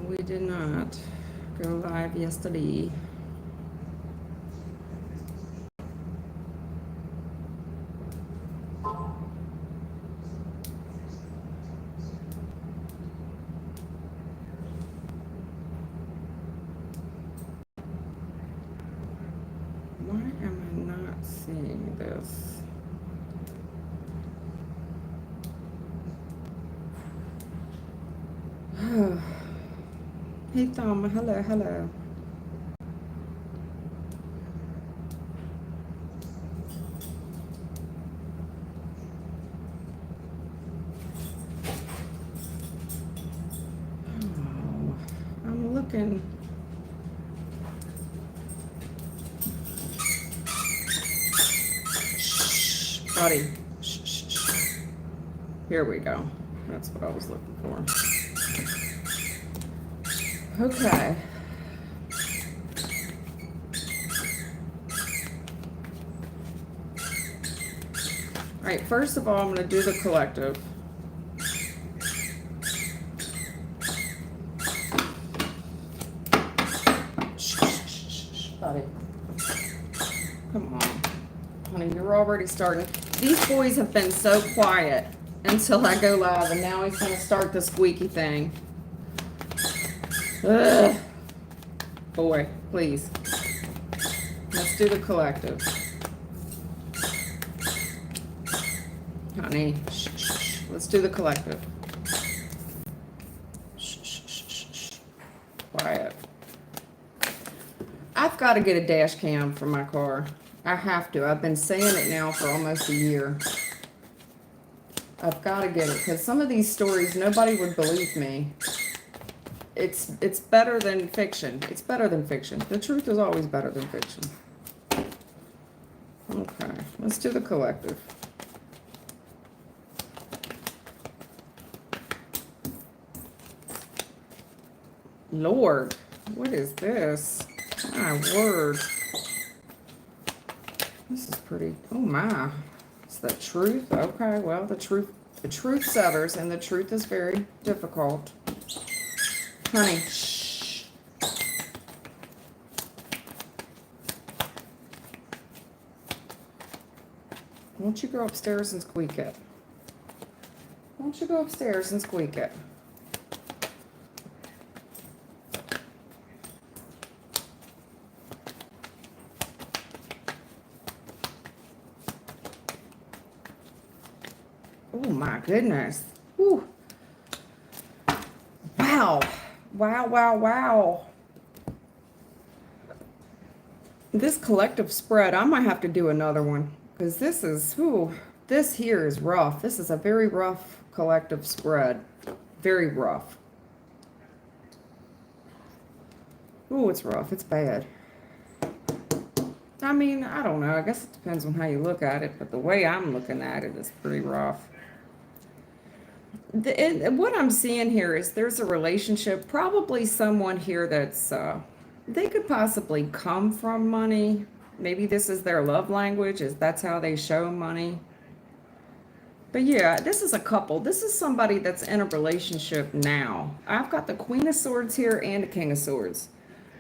We did not go live yesterday. Why am I not seeing this? Hey Tom, hello, hello. Oh, I'm looking. Shh, buddy. Shh, shh, shh. Here we go. That's what I was looking for. Okay. All right, first of all, I'm going to do the collective. Shh, shh, shh, shh, buddy. Come on. Honey, you're already starting. These boys have been so quiet until I go live, and now he's going to start the squeaky thing. Ugh. Boy, please. Let's do the collective. Honey, shh, shh, shh. Let's do the collective. Shh, shh, shh, shh, shh. Quiet. I've got to get a dash cam for my car. I have to. I've been saying it now for almost a year. I've got to get it because some of these stories, nobody would believe me. It's better than fiction. It's better than fiction. The truth is always better than fiction. Okay, let's do the collective. Lord, what is this? My word. This is pretty, oh my. It's the truth. Okay, well, the truth severs, and the truth is very difficult. Honey, shh. Won't you go upstairs and squeak it? Won't you go upstairs and squeak it? Oh my goodness. Whew. Wow. Wow, wow, wow. This collective spread, I might have to do another one because this is, whew, this here is rough. This is a very rough collective spread. Very rough. Ooh, it's rough. It's bad. I mean, I don't know. I guess it depends on how you look at it, but the way I'm looking at it is pretty rough. What I'm seeing here is there's a relationship, probably someone here that's, they could possibly come from money. Maybe this is their love language, is that's how they show money. But yeah, this is a couple. This is somebody that's in a relationship now. I've got the Queen of Swords here and the King of Swords.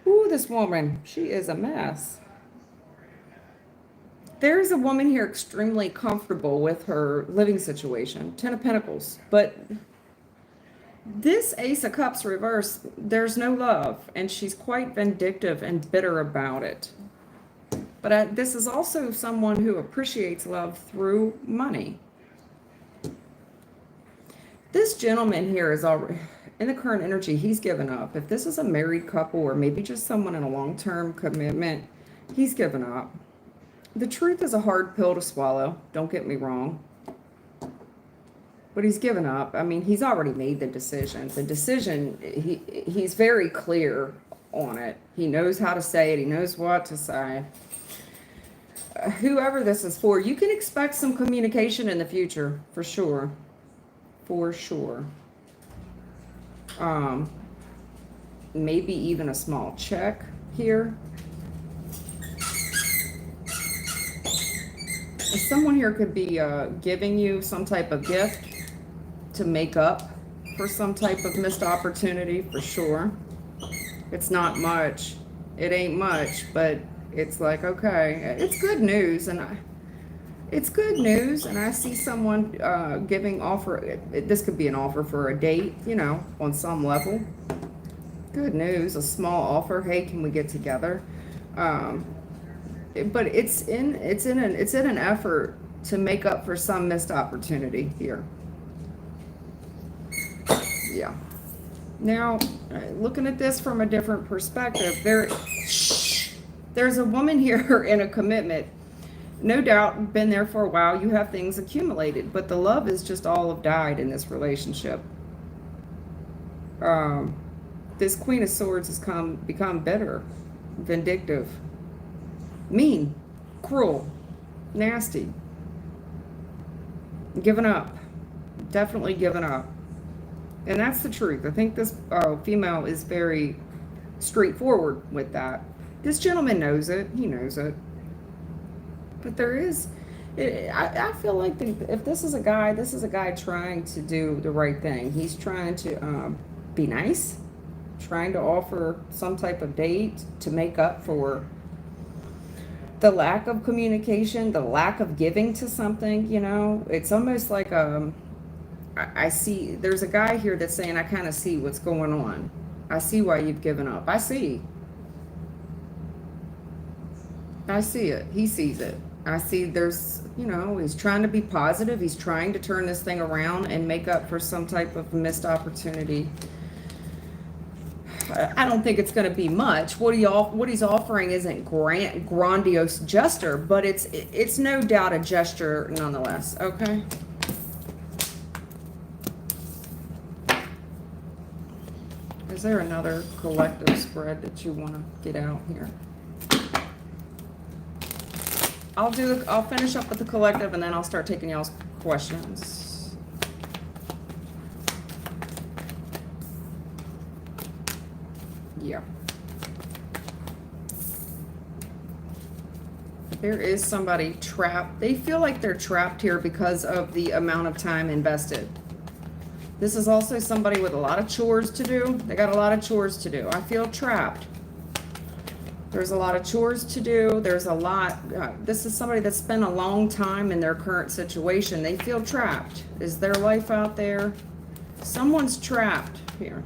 Ooh, this woman, she is a mess. There's a woman here extremely comfortable with her living situation, 10 of Pentacles. But this Ace of Cups reverse, there's no love, and she's quite vindictive and bitter about it. But this is also someone who appreciates love through money. This gentleman here is already, in the current energy, he's given up. If this is a married couple or maybe just someone in a long-term commitment, he's given up. The truth is a hard pill to swallow, don't get me wrong. But he's given up. I mean, he's already made the decision. The decision, he's very clear on it. He knows how to say it. He knows what to say. Whoever this is for, you can expect some communication in the future, for sure. For sure. Maybe even a small check here. Someone here could be giving you some type of gift to make up for some type of missed opportunity, for sure. It's not much. It ain't much, but it's like, okay, it's good news, and it's good news, and I see someone giving offer. This could be an offer for a date, you know, on some level. Good news, a small offer. Hey, can we get together? Um, but it's in an effort to make up for some missed opportunity here. Yeah. Now, looking at this from a different perspective, there's a woman here in a commitment. No doubt, been there for a while. You have things accumulated, but the love is just all have died in this relationship. This Queen of Swords has become bitter, vindictive, mean, cruel, nasty, given up, definitely given up. And that's the truth. I think this female is very straightforward with that. This gentleman knows it. He knows it. But there is, I feel like if this is a guy trying to do the right thing. He's trying to be nice, trying to offer some type of date to make up for the lack of communication, the lack of giving to something, you know. It's almost like I see, there's a guy here that's saying, I kind of see what's going on. I see why you've given up. I see it. He sees it. I see there's, you know, he's trying to be positive. He's trying to turn this thing around and make up for some type of missed opportunity. I don't think it's going to be much. What he's offering isn't grandiose gesture, but it's no doubt a gesture nonetheless. Okay. Is there another collective spread that you want to get out here? I'll finish up with the collective, and then I'll start taking y'all's questions. Yeah. There is somebody trapped. They feel like they're trapped here because of the amount of time invested. This is also somebody with a lot of chores to do. They got a lot of chores to do. I feel trapped. There's a lot of chores to do. There's a lot. This is somebody that's spent a long time in their current situation. They feel trapped. Is there life out there? Someone's trapped here.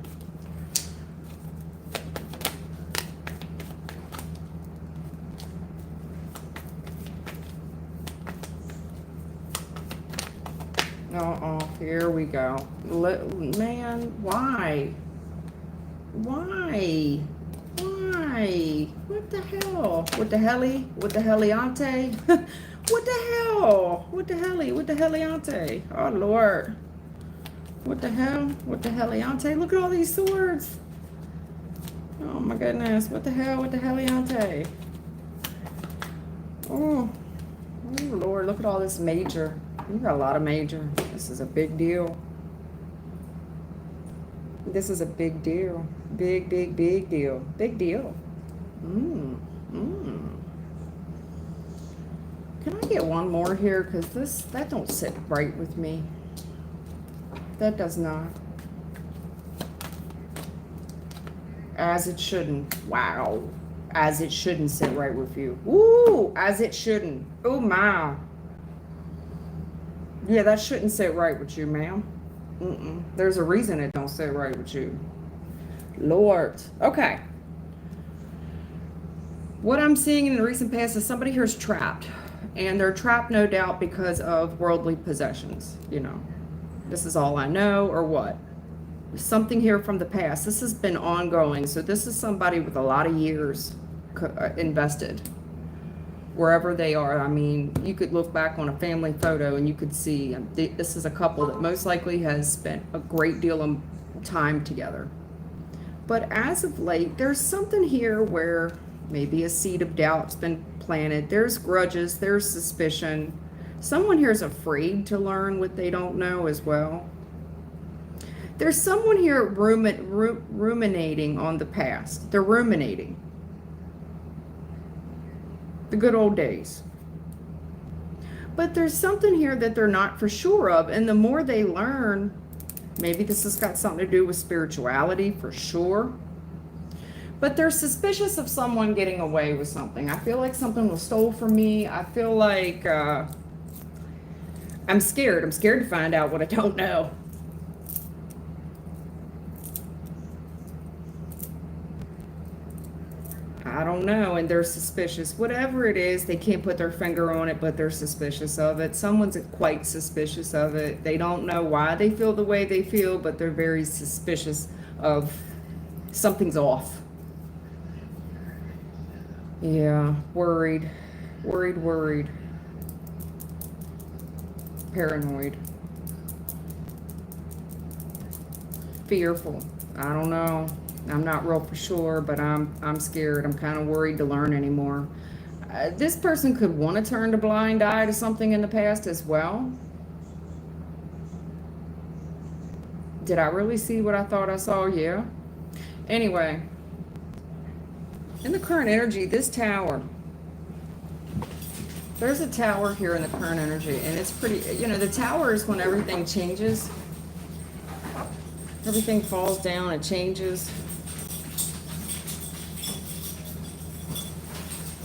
Here we go. Man, why? Why? Why? What the hell? What the helly? What the helliante? What the hell? What the helly? What the helliante? Oh, Lord. What the hell? What the helliante? Look at all these swords. Oh, my goodness. What the hell? What the helliante? Oh, Lord. Look at all this major. You got a lot of major. This is a big deal. This is a big deal. Big, big, big deal. Big deal. Can I get one more here? Because that don't sit right with me. That does not. As it shouldn't. Wow. As it shouldn't sit right with you. Ooh, as it shouldn't. Oh, my. Yeah, that shouldn't sit right with you, ma'am. There's a reason it don't sit right with you. Lord. Okay. What I'm seeing in the recent past is somebody here is trapped. And they're trapped, no doubt, because of worldly possessions. You know, this is all I know, or what? Something here from the past. This has been ongoing. So this is somebody with a lot of years invested. Wherever they are. I mean, you could look back on a family photo and you could see this is a couple that most likely has spent a great deal of time together. But as of late, there's something here where maybe a seed of doubt's been planted. There's grudges, there's suspicion. Someone here is afraid to learn what they don't know as well. There's someone here ruminating on the past. They're ruminating. The good old days. But there's something here that they're not for sure of, and the more they learn, Maybe this has got something to do with spirituality for sure. But they're suspicious of someone getting away with something. I feel like something was stole from me. I feel like I'm scared. I'm scared to find out what I don't know. I don't know, and they're suspicious. Whatever it is, they can't put their finger on it, but they're suspicious of it. Someone's quite suspicious of it. They don't know why they feel the way they feel, but they're very suspicious of something's off. Yeah, worried. Worried. Paranoid. Fearful. I don't know. I'm not real for sure, but I'm scared. I'm kind of worried to learn anymore. This person could want to turn a blind eye to something in the past as well. Did I really see what I thought I saw? Yeah. Anyway, in the current energy, this tower, there's a tower here in the current energy, and it's pretty, the tower is when everything changes. Everything falls down and changes.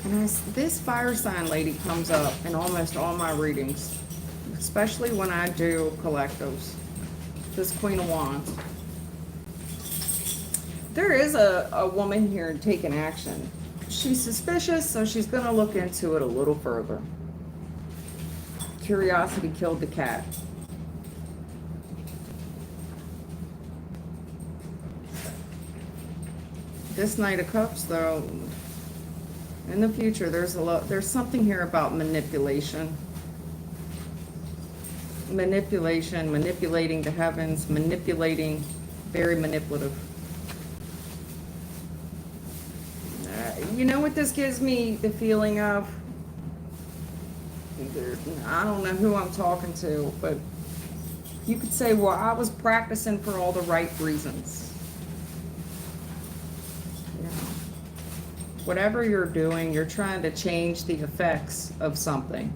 And this fire sign lady comes up in almost all my readings, especially when I do collectives. This Queen of Wands. There is a woman here taking action. She's suspicious, so she's going to look into it a little further. Curiosity killed the cat. This Knight of Cups, though, in the future, there's something here about manipulation. Manipulating the heavens, very manipulative. You know what this gives me the feeling of? I don't know who I'm talking to, but you could say, well, I was practicing for all the right reasons. Whatever you're doing, you're trying to change the effects of something.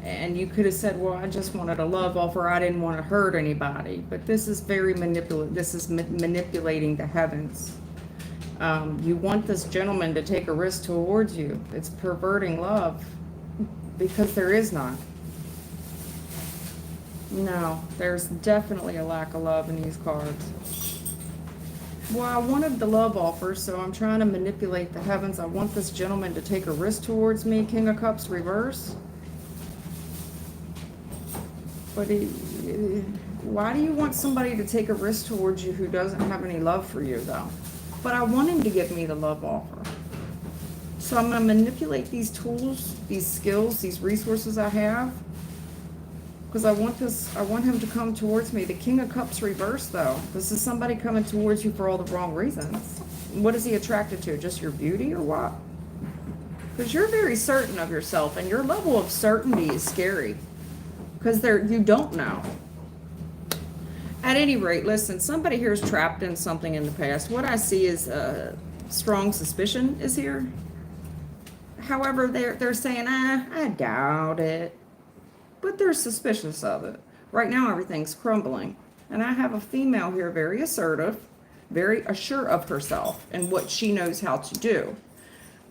And you could have said, well, I just wanted a love offer. I didn't want to hurt anybody. But this is very manipulative. This is manipulating the heavens. You want this gentleman to take a risk towards you. It's perverting love because there is none. No, there's definitely a lack of love in these cards. Well, I wanted the love offer, so I'm trying to manipulate the heavens. I want this gentleman to take a risk towards me. King of Cups reverse. But why do you want somebody to take a risk towards you who doesn't have any love for you, though? But I want him to give me the love offer. So I'm going to manipulate these tools, these skills, these resources I have. Because I want him to come towards me. The King of Cups reverse, though. This is somebody coming towards you for all the wrong reasons. What is he attracted to? Just your beauty or what? Because you're very certain of yourself, and your level of certainty is scary. Because you don't know. At any rate, listen, somebody here is trapped in something in the past. What I see is strong suspicion is here. However, they're saying, I doubt it. But they're suspicious of it. Right now, everything's crumbling. And I have a female here, very assertive, very assured of herself and what she knows how to do.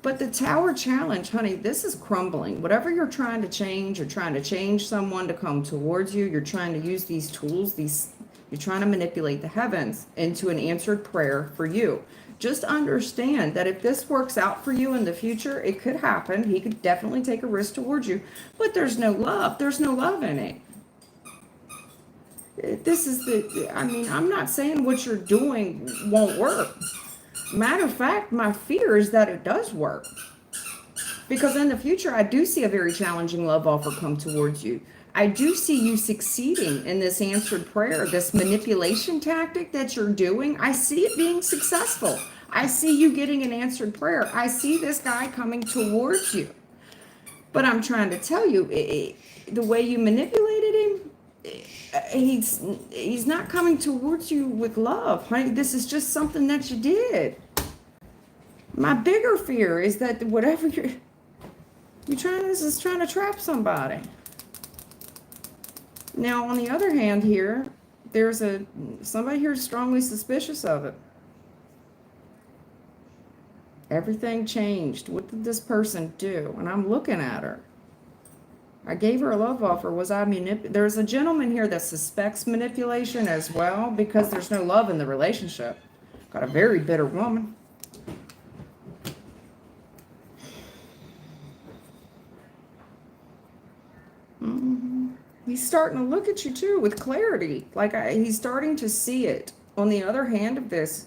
But the Tower Challenge, honey, this is crumbling. Whatever you're trying to change, you're trying to change someone to come towards you. You're trying to use these tools, you're trying to manipulate the heavens into an answered prayer for you. Just understand that if this works out for you in the future, it could happen. He could definitely take a risk towards you, but there's no love. There's no love in it. I'm not saying what you're doing won't work. Matter of fact, my fear is that it does work. Because in the future, I do see a very challenging love offer come towards you. I do see you succeeding in this answered prayer, this manipulation tactic that you're doing. I see it being successful. I see you getting an answered prayer. I see this guy coming towards you. But I'm trying to tell you, the way you manipulated him, he's not coming towards you with love, honey. This is just something that you did. My bigger fear is that whatever this is trying to trap somebody. Now, on the other hand here, there's somebody here strongly suspicious of it. Everything changed. What did this person do? And I'm looking at her. I gave her a love offer. Was I There's a gentleman here that suspects manipulation as well because there's no love in the relationship. Got a very bitter woman. He's starting to look at you too with clarity. Like he's starting to see it. On the other hand of this,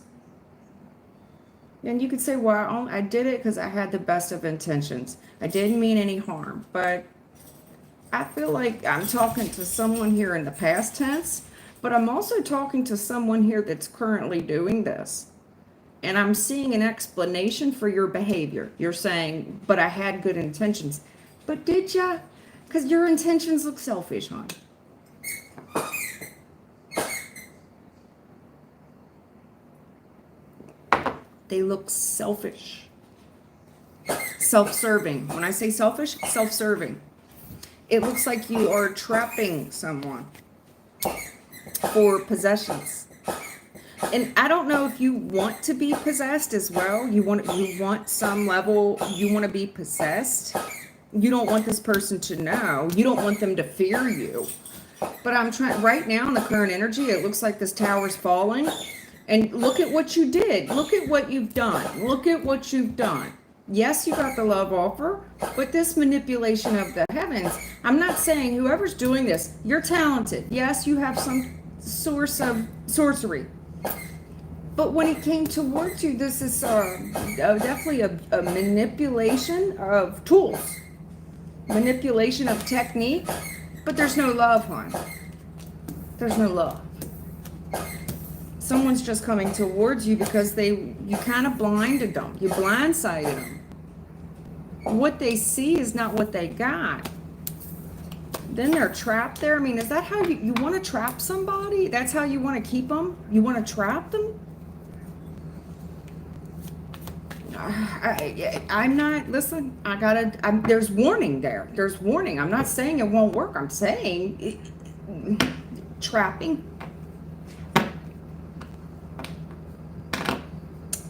and you could say, well, I did it because I had the best of intentions. I didn't mean any harm. But I feel like I'm talking to someone here in the past tense, but I'm also talking to someone here that's currently doing this. And I'm seeing an explanation for your behavior. You're saying, but I had good intentions. But did ya? Because your intentions look selfish, hon. They look selfish. Self-serving. When I say selfish, self-serving. It looks like you are trapping someone for possessions. And I don't know if you want to be possessed as well. You want some level, you want to be possessed. You don't want this person to know. You don't want them to fear you. But I'm trying, right now in the current energy, it looks like this tower's falling. And look at what you did. Look at what you've done. Look at what you've done. Yes, you got the love offer, but this manipulation of the heavens, I'm not saying whoever's doing this, you're talented. Yes, you have some source of sorcery. But when it came towards you, this is definitely a manipulation of tools. Manipulation of technique, but there's no love, hon. There's no love. Someone's just coming towards you because you kind of blinded them. You blindsided them. What they see is not what they got. Then they're trapped there. I mean, is that how you want to trap somebody? That's how you want to keep them? You want to trap them? I'm not, listen, there's warning there. There's warning. I'm not saying it won't work. I'm saying trapping.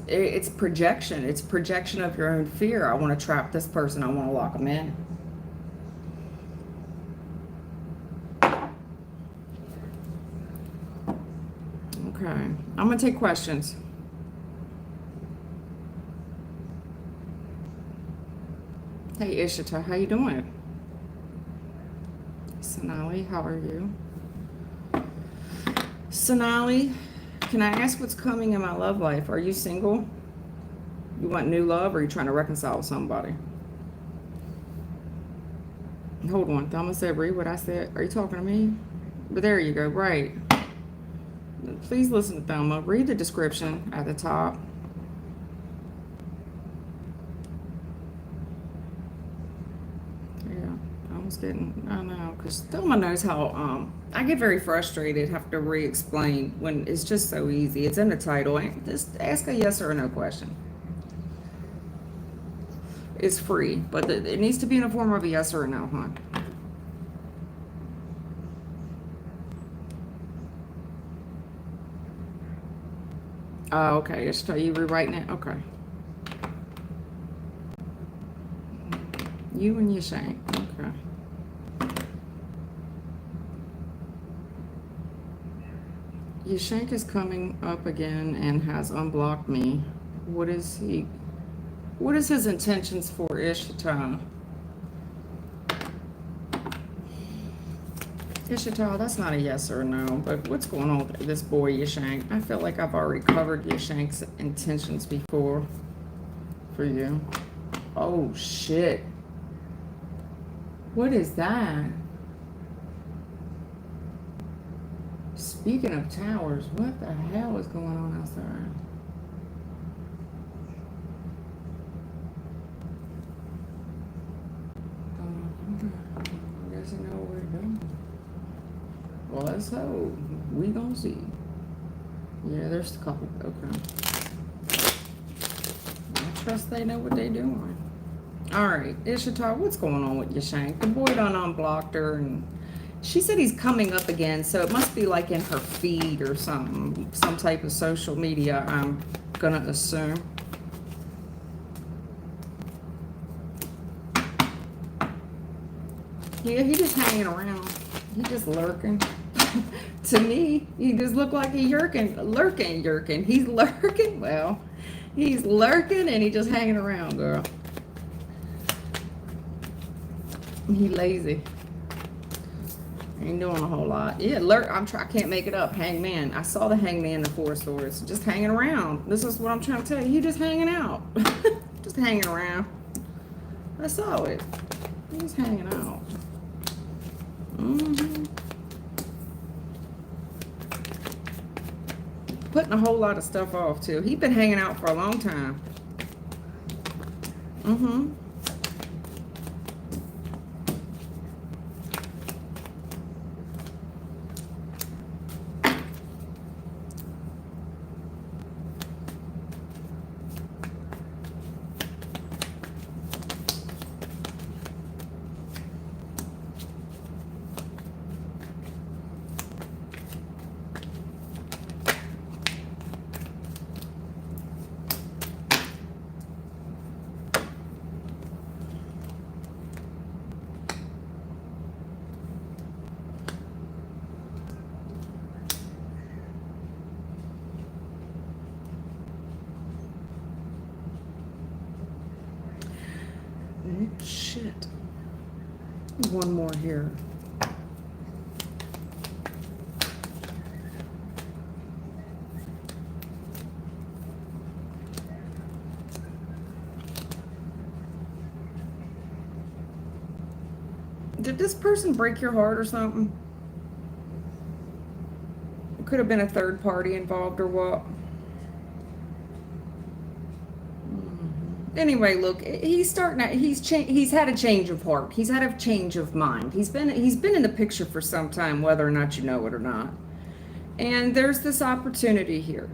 It's projection. It's projection of your own fear. I want to trap this person. I want to lock them in. Okay. I'm going to take questions. Hey, Ishita, how you doing? Sonali, how are you? Sonali, can I ask what's coming in my love life? Are you single? You want new love, or are you trying to reconcile with somebody? Hold on. Thelma said, read what I said. Are you talking to me? But there you go. Right. Please listen to Thelma. Read the description at the top. I know, because Thelma knows how I get very frustrated, have to re-explain when it's just so easy. It's in the title. Just ask a yes or a no question. It's free, but it needs to be in the form of a yes or a no, huh? Oh, okay. Just tell you rewriting it. Okay. You and your shank. Okay. Yashank is coming up again and has unblocked me. What is his intentions for Ishita? Ishita, that's not a yes or a no, but what's going on with this boy Yashank? I feel like I've already covered Yashank's intentions before for you. Oh, shit. What is that? Speaking of towers, what the hell is going on outside? I guess you know where to go. Well, let's hope. We gonna see. Yeah, there's a couple. Okay. I trust they know what they doing. All right, Ishita, what's going on with Yashank? The boy done unblocked her, and She said he's coming up again, so it must be like in her feed or something, some type of social media, I'm gonna assume. Yeah, he just hanging around. He just lurking. To me, he just look like he lurking. He's lurking. Well, he's lurking and he just hanging around, girl. He lazy. Ain't doing a whole lot. Yeah, I can't make it up. Hangman. I saw the hangman in the Four of Swords. Just hanging around. This is what I'm trying to tell you. He just hanging out. Just hanging around. I saw it. He was hanging out. Putting a whole lot of stuff off too. He's been hanging out for a long time. Shit. One more here. Did this person break your heart or something? It could have been a third party involved or what? Anyway, look, he's starting out, he's had a change of heart. He's had a change of mind. He's been in the picture for some time, whether or not you know it or not. And there's this opportunity here.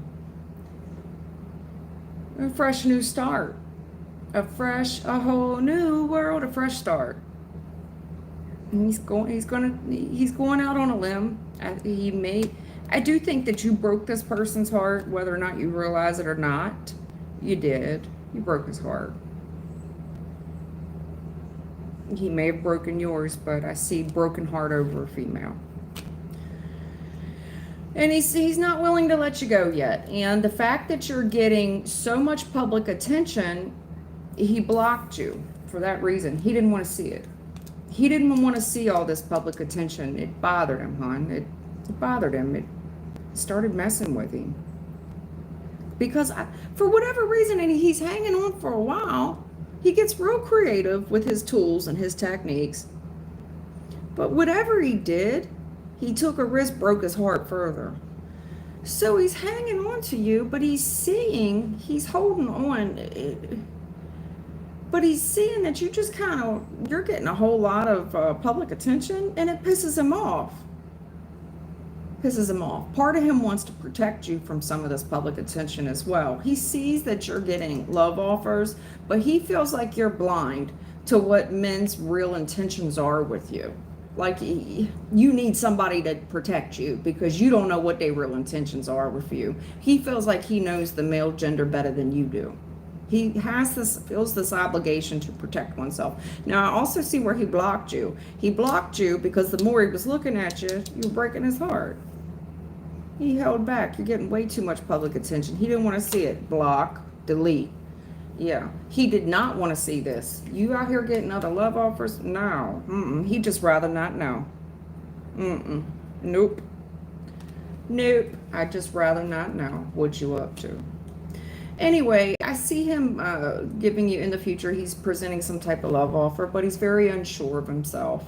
A fresh new start. A whole new world, a fresh start. And he's going out on a limb. I do think that you broke this person's heart, whether or not you realize it or not. You did. You broke his heart. He may have broken yours, but I see broken heart over a female. And he's not willing to let you go yet. And the fact that you're getting so much public attention, he blocked you for that reason. He didn't want to see it. He didn't want to see all this public attention. It bothered him, hon. It bothered him. It started messing with him. Because for whatever reason, and he's hanging on for a while, he gets real creative with his tools and his techniques. But whatever he did, he took a risk, broke his heart further. So he's hanging on to you, but he's holding on. But he's seeing that you just you're getting a whole lot of public attention, and it pisses him off. Part of him wants to protect you from some of this public attention as well. He sees that you're getting love offers, but he feels like you're blind to what men's real intentions are with you. Like you need somebody to protect you because you don't know what their real intentions are with you. He feels like he knows the male gender better than you do. He feels this obligation to protect oneself. Now, I also see where he blocked you. He blocked you because the more he was looking at you, you were breaking his heart. He held back. You're getting way too much public attention. He didn't want to see it. Block, delete. Yeah, he did not want to see this. You out here getting other love offers? No. He'd just rather not know. Nope. I'd just rather not know what you up to. Anyway, I see him giving you in the future, he's presenting some type of love offer, but he's very unsure of himself.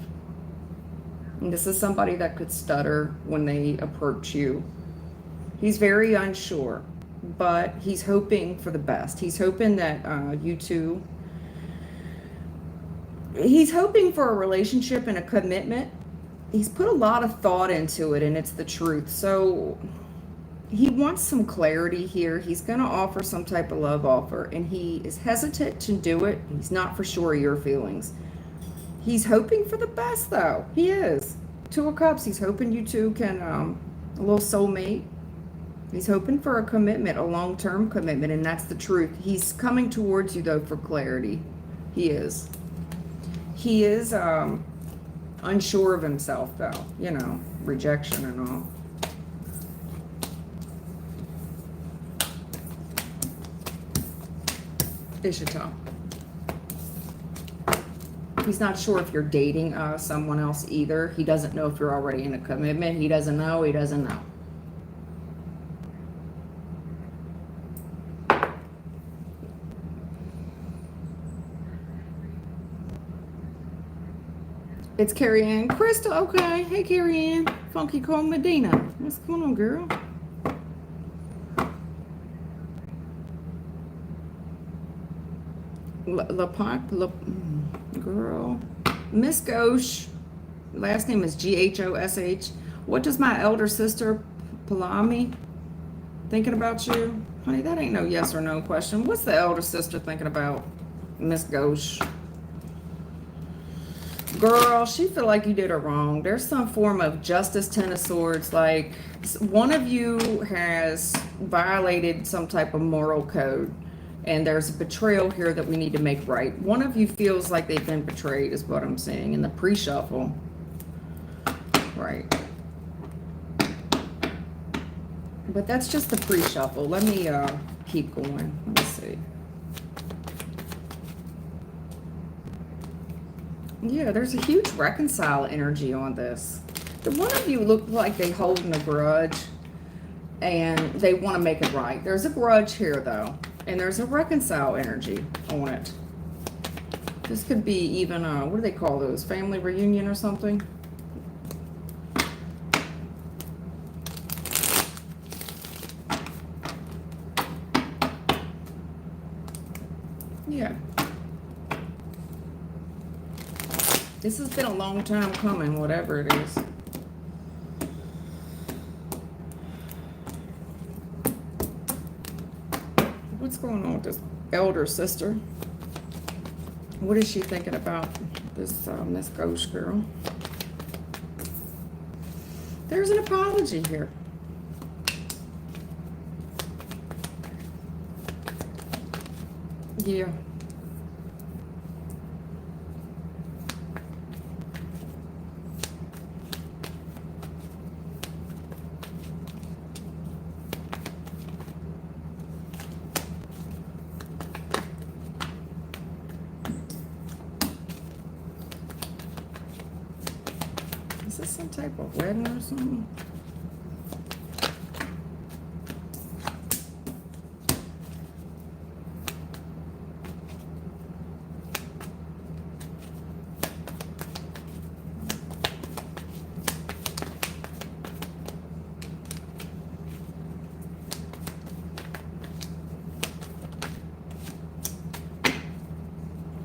And this is somebody that could stutter when they approach you. He's very unsure, but he's hoping for the best. He's hoping that he's hoping for a relationship and a commitment. He's put a lot of thought into it, and it's the truth. So he wants some clarity here. He's going to offer some type of love offer, and he is hesitant to do it. He's not for sure of your feelings. He's hoping for the best, though. He is. Two of Cups, he's hoping you two can, a little soulmate. He's hoping for a commitment, a long-term commitment, and that's the truth. He's coming towards you, though, for clarity. He is. He is unsure of himself, though. You know, rejection and all. Ishita. He's not sure if you're dating someone else either. He doesn't know if you're already in a commitment. He doesn't know. He doesn't know. It's Carrie Ann. Crystal, okay. Hey, Carrie Ann. Funky Cole Medina. What's going on, girl? Girl. Miss Ghosh. Last name is Ghosh. What does my elder sister, Palami, thinking about you? Honey, that ain't no yes or no question. What's the elder sister thinking about Miss Ghosh? Girl, she feel like you did her wrong. There's some form of justice, Ten of Swords. Like, one of you has violated some type of moral code. And there's a betrayal here that we need to make right. One of you feels like they've been betrayed, is what I'm saying, in the pre-shuffle. Right. But that's just the pre-shuffle. Let me keep going. Let me see. Yeah, there's a huge reconcile energy on this. The one of you look like they holding a grudge and they want to make it right. There's a grudge here, though, and there's a reconcile energy on it. This could be even, what do they call those? Family reunion or something? Yeah. This has been a long time coming, whatever it is. What's going on with this elder sister? What is she thinking about this Miss Ghost girl? There's an apology here. Yeah. Is this some type of wedding or something?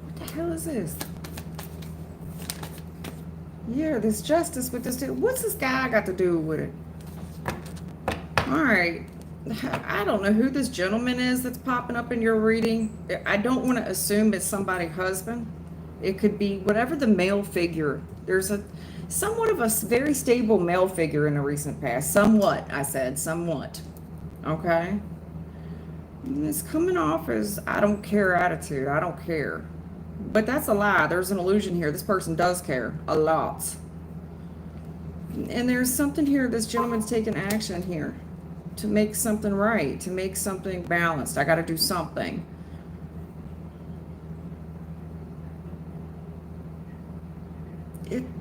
What the hell is this? Yeah, this justice with this dude. What's this guy got to do with it? All right. I don't know who this gentleman is that's popping up in your reading. I don't want to assume it's somebody's husband. It could be whatever the male figure. There's a somewhat of a very stable male figure in the recent past. Somewhat, I said, somewhat. Okay? And it's coming off as I don't care attitude. I don't care. But that's a lie. There's an illusion here. This person does care a lot. And there's something here. This gentleman's taking action here to make something right, to make something balanced. I got to do something.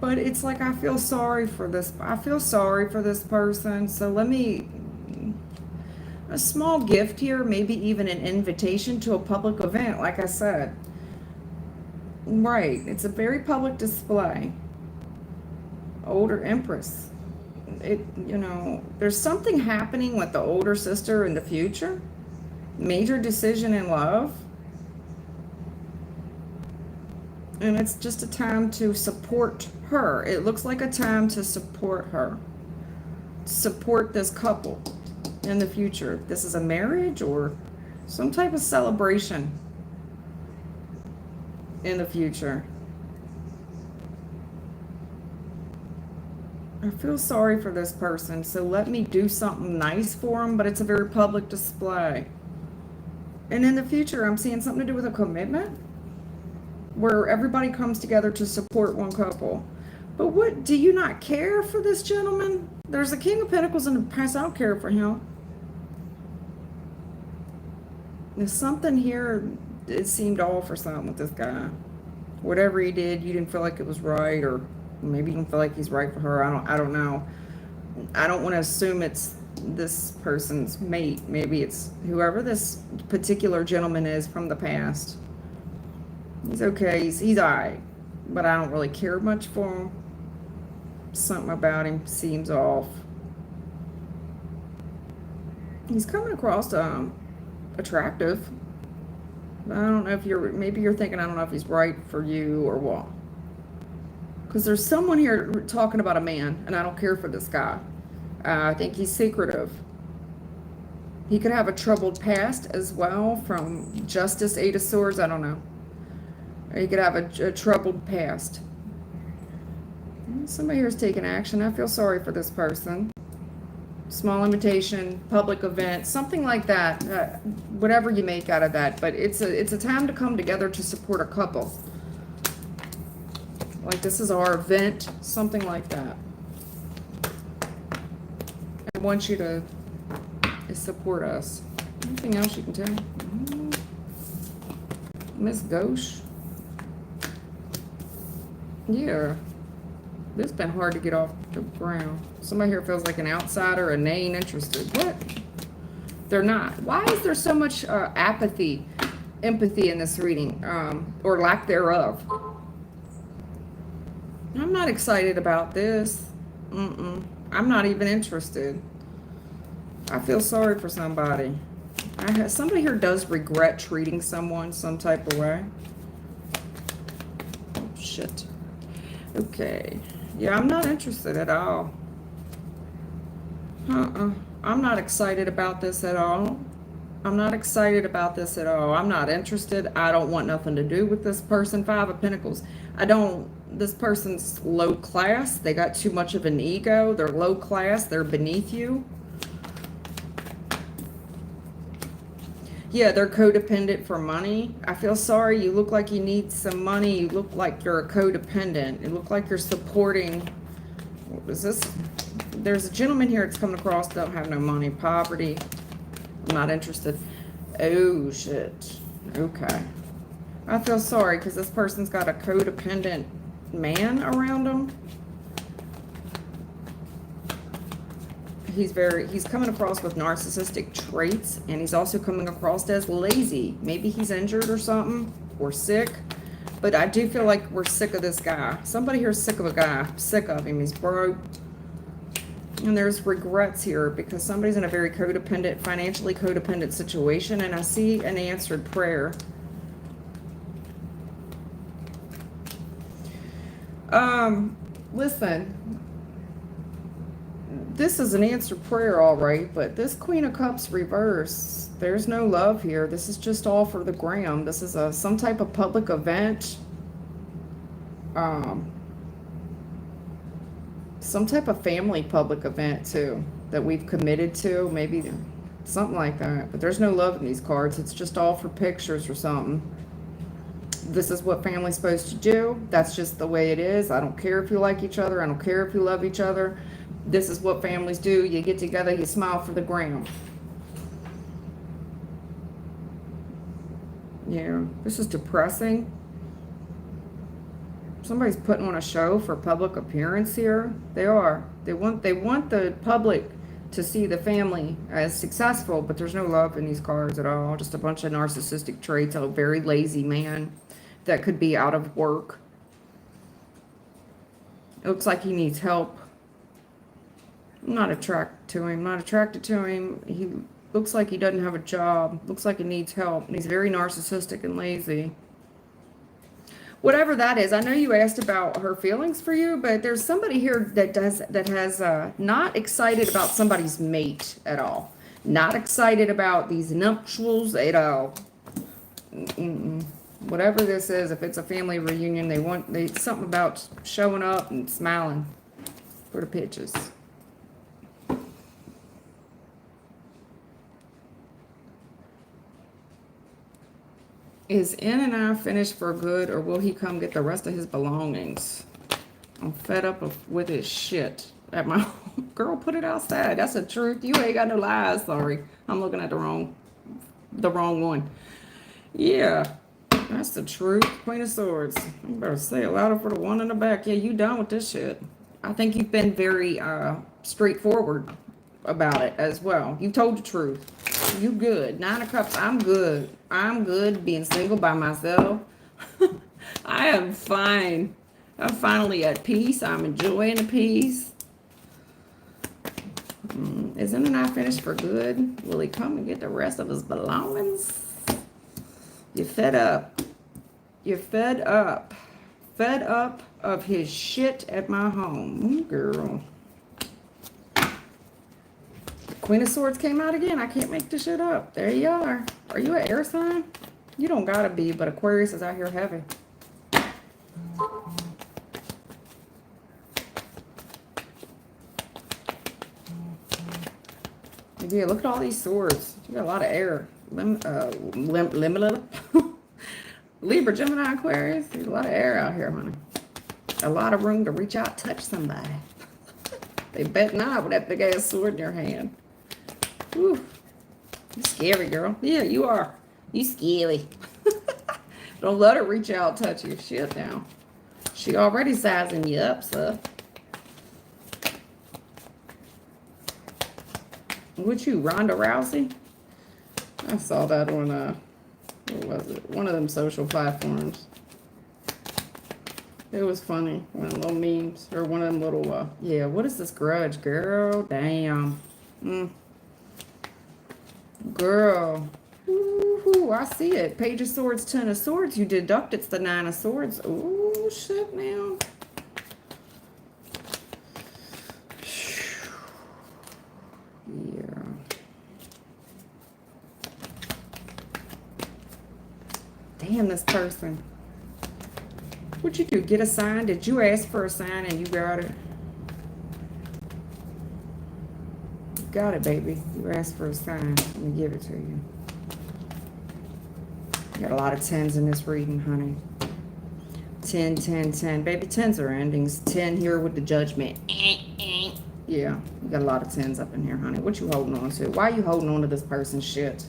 But it's like I feel sorry for this. I feel sorry for this person. So let me... A small gift here, maybe even an invitation to a public event, like I said. Right, it's a very public display. Older Empress. You know, there's something happening with the older sister in the future. Major decision in love. And it's just a time to support her. It looks like a time to support her. Support this couple in the future. This is a marriage or some type of celebration in the future. I feel sorry for this person, so let me do something nice for them, but it's a very public display. And in the future, I'm seeing something to do with a commitment where everybody comes together to support one couple. But what, do you not care for this gentleman? There's a King of Pentacles in the past. I don't care for him. There's something here, it seemed off or something with this guy. Whatever he did, you didn't feel like it was right, or maybe you don't feel like he's right for her. I don't know. I don't want to assume it's this person's mate. Maybe it's whoever this particular gentleman is from the past. He's okay. He's all right, but I don't really care much for him. Something about him seems off. He's coming across attractive. I don't know if maybe you're thinking, I don't know if he's right for you or what. Because there's someone here talking about a man, and I don't care for this guy. I think he's secretive. He could have a troubled past as well, from Justice, Eight of Swords, I don't know. Or he could have a troubled past. Somebody here is taking action. I feel sorry for this person. Small invitation, public event, something like that. Whatever you make out of that. But it's a time to come together to support a couple. Like this is our event, something like that. I want you to support us. Anything else you can tell? Miss Ghosh? Yeah. This has been hard to get off the ground. Somebody here feels like an outsider and they ain't interested. What? They're not. Why is there so much apathy, empathy in this reading, or lack thereof? I'm not excited about this. I'm not even interested. I feel sorry for somebody. Somebody here does regret treating someone some type of way. Oh, shit. Okay. Yeah, I'm not interested at all. I'm not excited about this at all. I'm not excited about this at all. I'm not interested. I don't want nothing to do with this person. Five of Pentacles. This person's low class. They got too much of an ego. They're low class. They're beneath you. Yeah, they're codependent for money. I feel sorry. You look like you need some money. You look like you're a codependent. You look like you're supporting. What was this? There's a gentleman here that's coming across. Don't have no money. Poverty. I'm not interested. Oh, shit. Okay. I feel sorry because this person's got a codependent man around them. He's coming across with narcissistic traits, and he's also coming across as lazy. Maybe he's injured or something, or sick. But I do feel like we're sick of this guy. Somebody here is sick of a guy. Sick of him. He's broke. And there's regrets here because somebody's in a very codependent, financially codependent situation, and I see an answered prayer. Listen. This is an answered prayer, all right, but this Queen of Cups reverse, there's no love here. This is just all for the gram. This is some type of public event. Some type of family public event, too, that we've committed to. Maybe something like that. But there's no love in these cards. It's just all for pictures or something. This is what family's supposed to do. That's just the way it is. I don't care if you like each other. I don't care if you love each other. This is what families do. You get together, you smile for the gram. Yeah, this is depressing. Somebody's putting on a show for public appearance here. They are. They want the public to see the family as successful, but there's no love in these cards at all. Just a bunch of narcissistic traits. A very lazy man that could be out of work. It looks like he needs help. I'm not attracted to him. Not attracted to him. He looks like he doesn't have a job. Looks like he needs help. And he's very narcissistic and lazy. Whatever that is. I know you asked about her feelings for you, but there's somebody here that has not excited about somebody's mate at all. Not excited about these nuptials at all. Whatever this is, if it's a family reunion, they something about showing up and smiling. for the pitches. Is in and out finished for good, or will he come get the rest of his belongings? I'm fed up with his shit at my home. Girl, put it outside. That's the truth. You ain't got no lies. Sorry, I'm looking at the wrong one. Yeah, that's the truth. Queen of Swords. You better say it louder for the one in the back. Yeah, you done with this shit. I think you've been very straightforward about it as well. You told the truth. You good. 9 of Cups. I'm good. I'm good being single by myself. I am fine. I'm finally at peace. I'm enjoying the peace. Isn't it not finished for good? Will he come and get the rest of his belongings? You're fed up. You're fed up. Fed up of his shit at my home. Girl. Queen of Swords came out again. I can't make this shit up. There you are. Are you an air sign? You don't gotta be, but Aquarius is out here heavy. Yeah, look at all these swords. You got a lot of air. Libra, Gemini, Aquarius. There's a lot of air out here, honey. A lot of room to reach out, touch somebody. They bet not with that big ass sword in your hand. Whew. You scary, girl. Yeah, you are. You scary. Don't let her reach out, touch your shit now. She already sizing you up, so. What you, Ronda Rousey? I saw that on, what was it? One of them social platforms. It was funny. One of them little memes. Or one of them little, yeah, what is this grudge, girl? Damn. Girl. Ooh, I see it. Page of Swords, 10 of Swords. You deduct it's the 9 of Swords. Ooh, shit now. Yeah. Damn, this person. What'd you do? Get a sign? Did you ask for a sign and you got it? Got it, baby. You asked for a sign. Let me give it to you. Got a lot of 10s in this reading, honey. 10, 10, 10. Baby, 10s are endings. 10 here with the Judgment. Yeah, you got a lot of 10s up in here, honey. What you holding on to? Why are you holding on to this person's shit?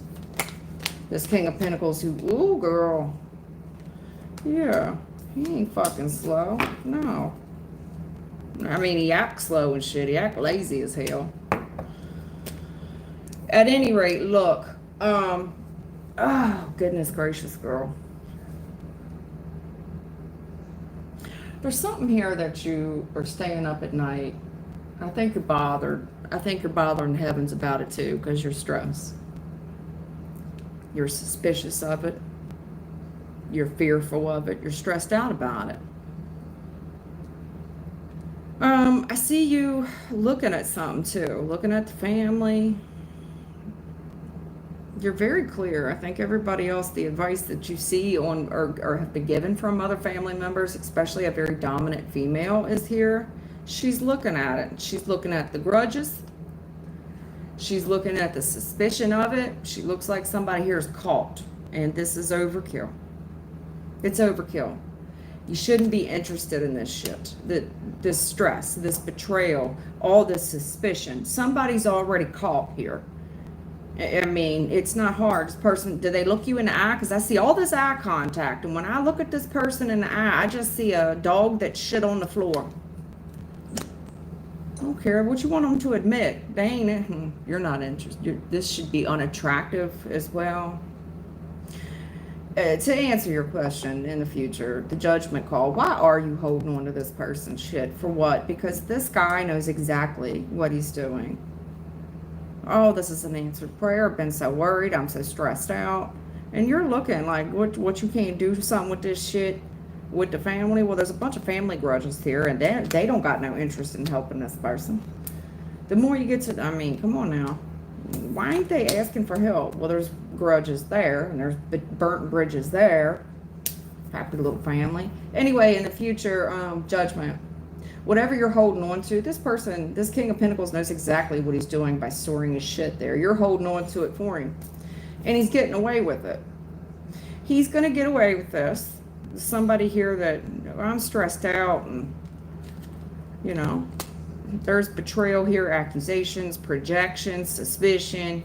This King of Pentacles who... Ooh, girl. Yeah. He ain't fucking slow. No. I mean, he acts slow and shit. He acts lazy as hell. At any rate, look. Oh, goodness gracious, girl. There's something here that you are staying up at night. I think you're bothered. I think you're bothering the heavens about it too, because you're stressed. You're suspicious of it. You're fearful of it. You're stressed out about it. I see you looking at something too. Looking at the family. You're very clear. I think everybody else, the advice that you see on or have been given from other family members, especially a very dominant female, is here. She's looking at it. She's looking at the grudges. She's looking at the suspicion of it. She looks like somebody here is caught. And this is overkill. It's overkill. You shouldn't be interested in this shit. This stress, this betrayal, all this suspicion. Somebody's already caught here. I mean, it's not hard. This person, do they look you in the eye? Because I see all this eye contact. And when I look at this person in the eye, I just see a dog that shit on the floor. I don't care what you want them to admit. They ain't, you're not interested. This should be unattractive as well. To answer your question in the future, the judgment call, why are you holding on to this person's shit? For what? Because this guy knows exactly what he's doing. Oh, this is an answered prayer. I've been so worried. I'm so stressed out. And you're looking like, what you can't do something with this shit with the family? Well, there's a bunch of family grudges here, and they don't got no interest in helping this person. The more you get to, I mean, come on now. Why ain't they asking for help? Well, there's grudges there, and there's burnt bridges there. Happy little family. Anyway, in the future, judgment. Whatever you're holding on to, this person, this King of Pentacles knows exactly what he's doing by storing his shit there. You're holding on to it for him. And he's getting away with it. He's going to get away with this. Somebody here that, I'm stressed out, and, you know, there's betrayal here, accusations, projections, suspicion.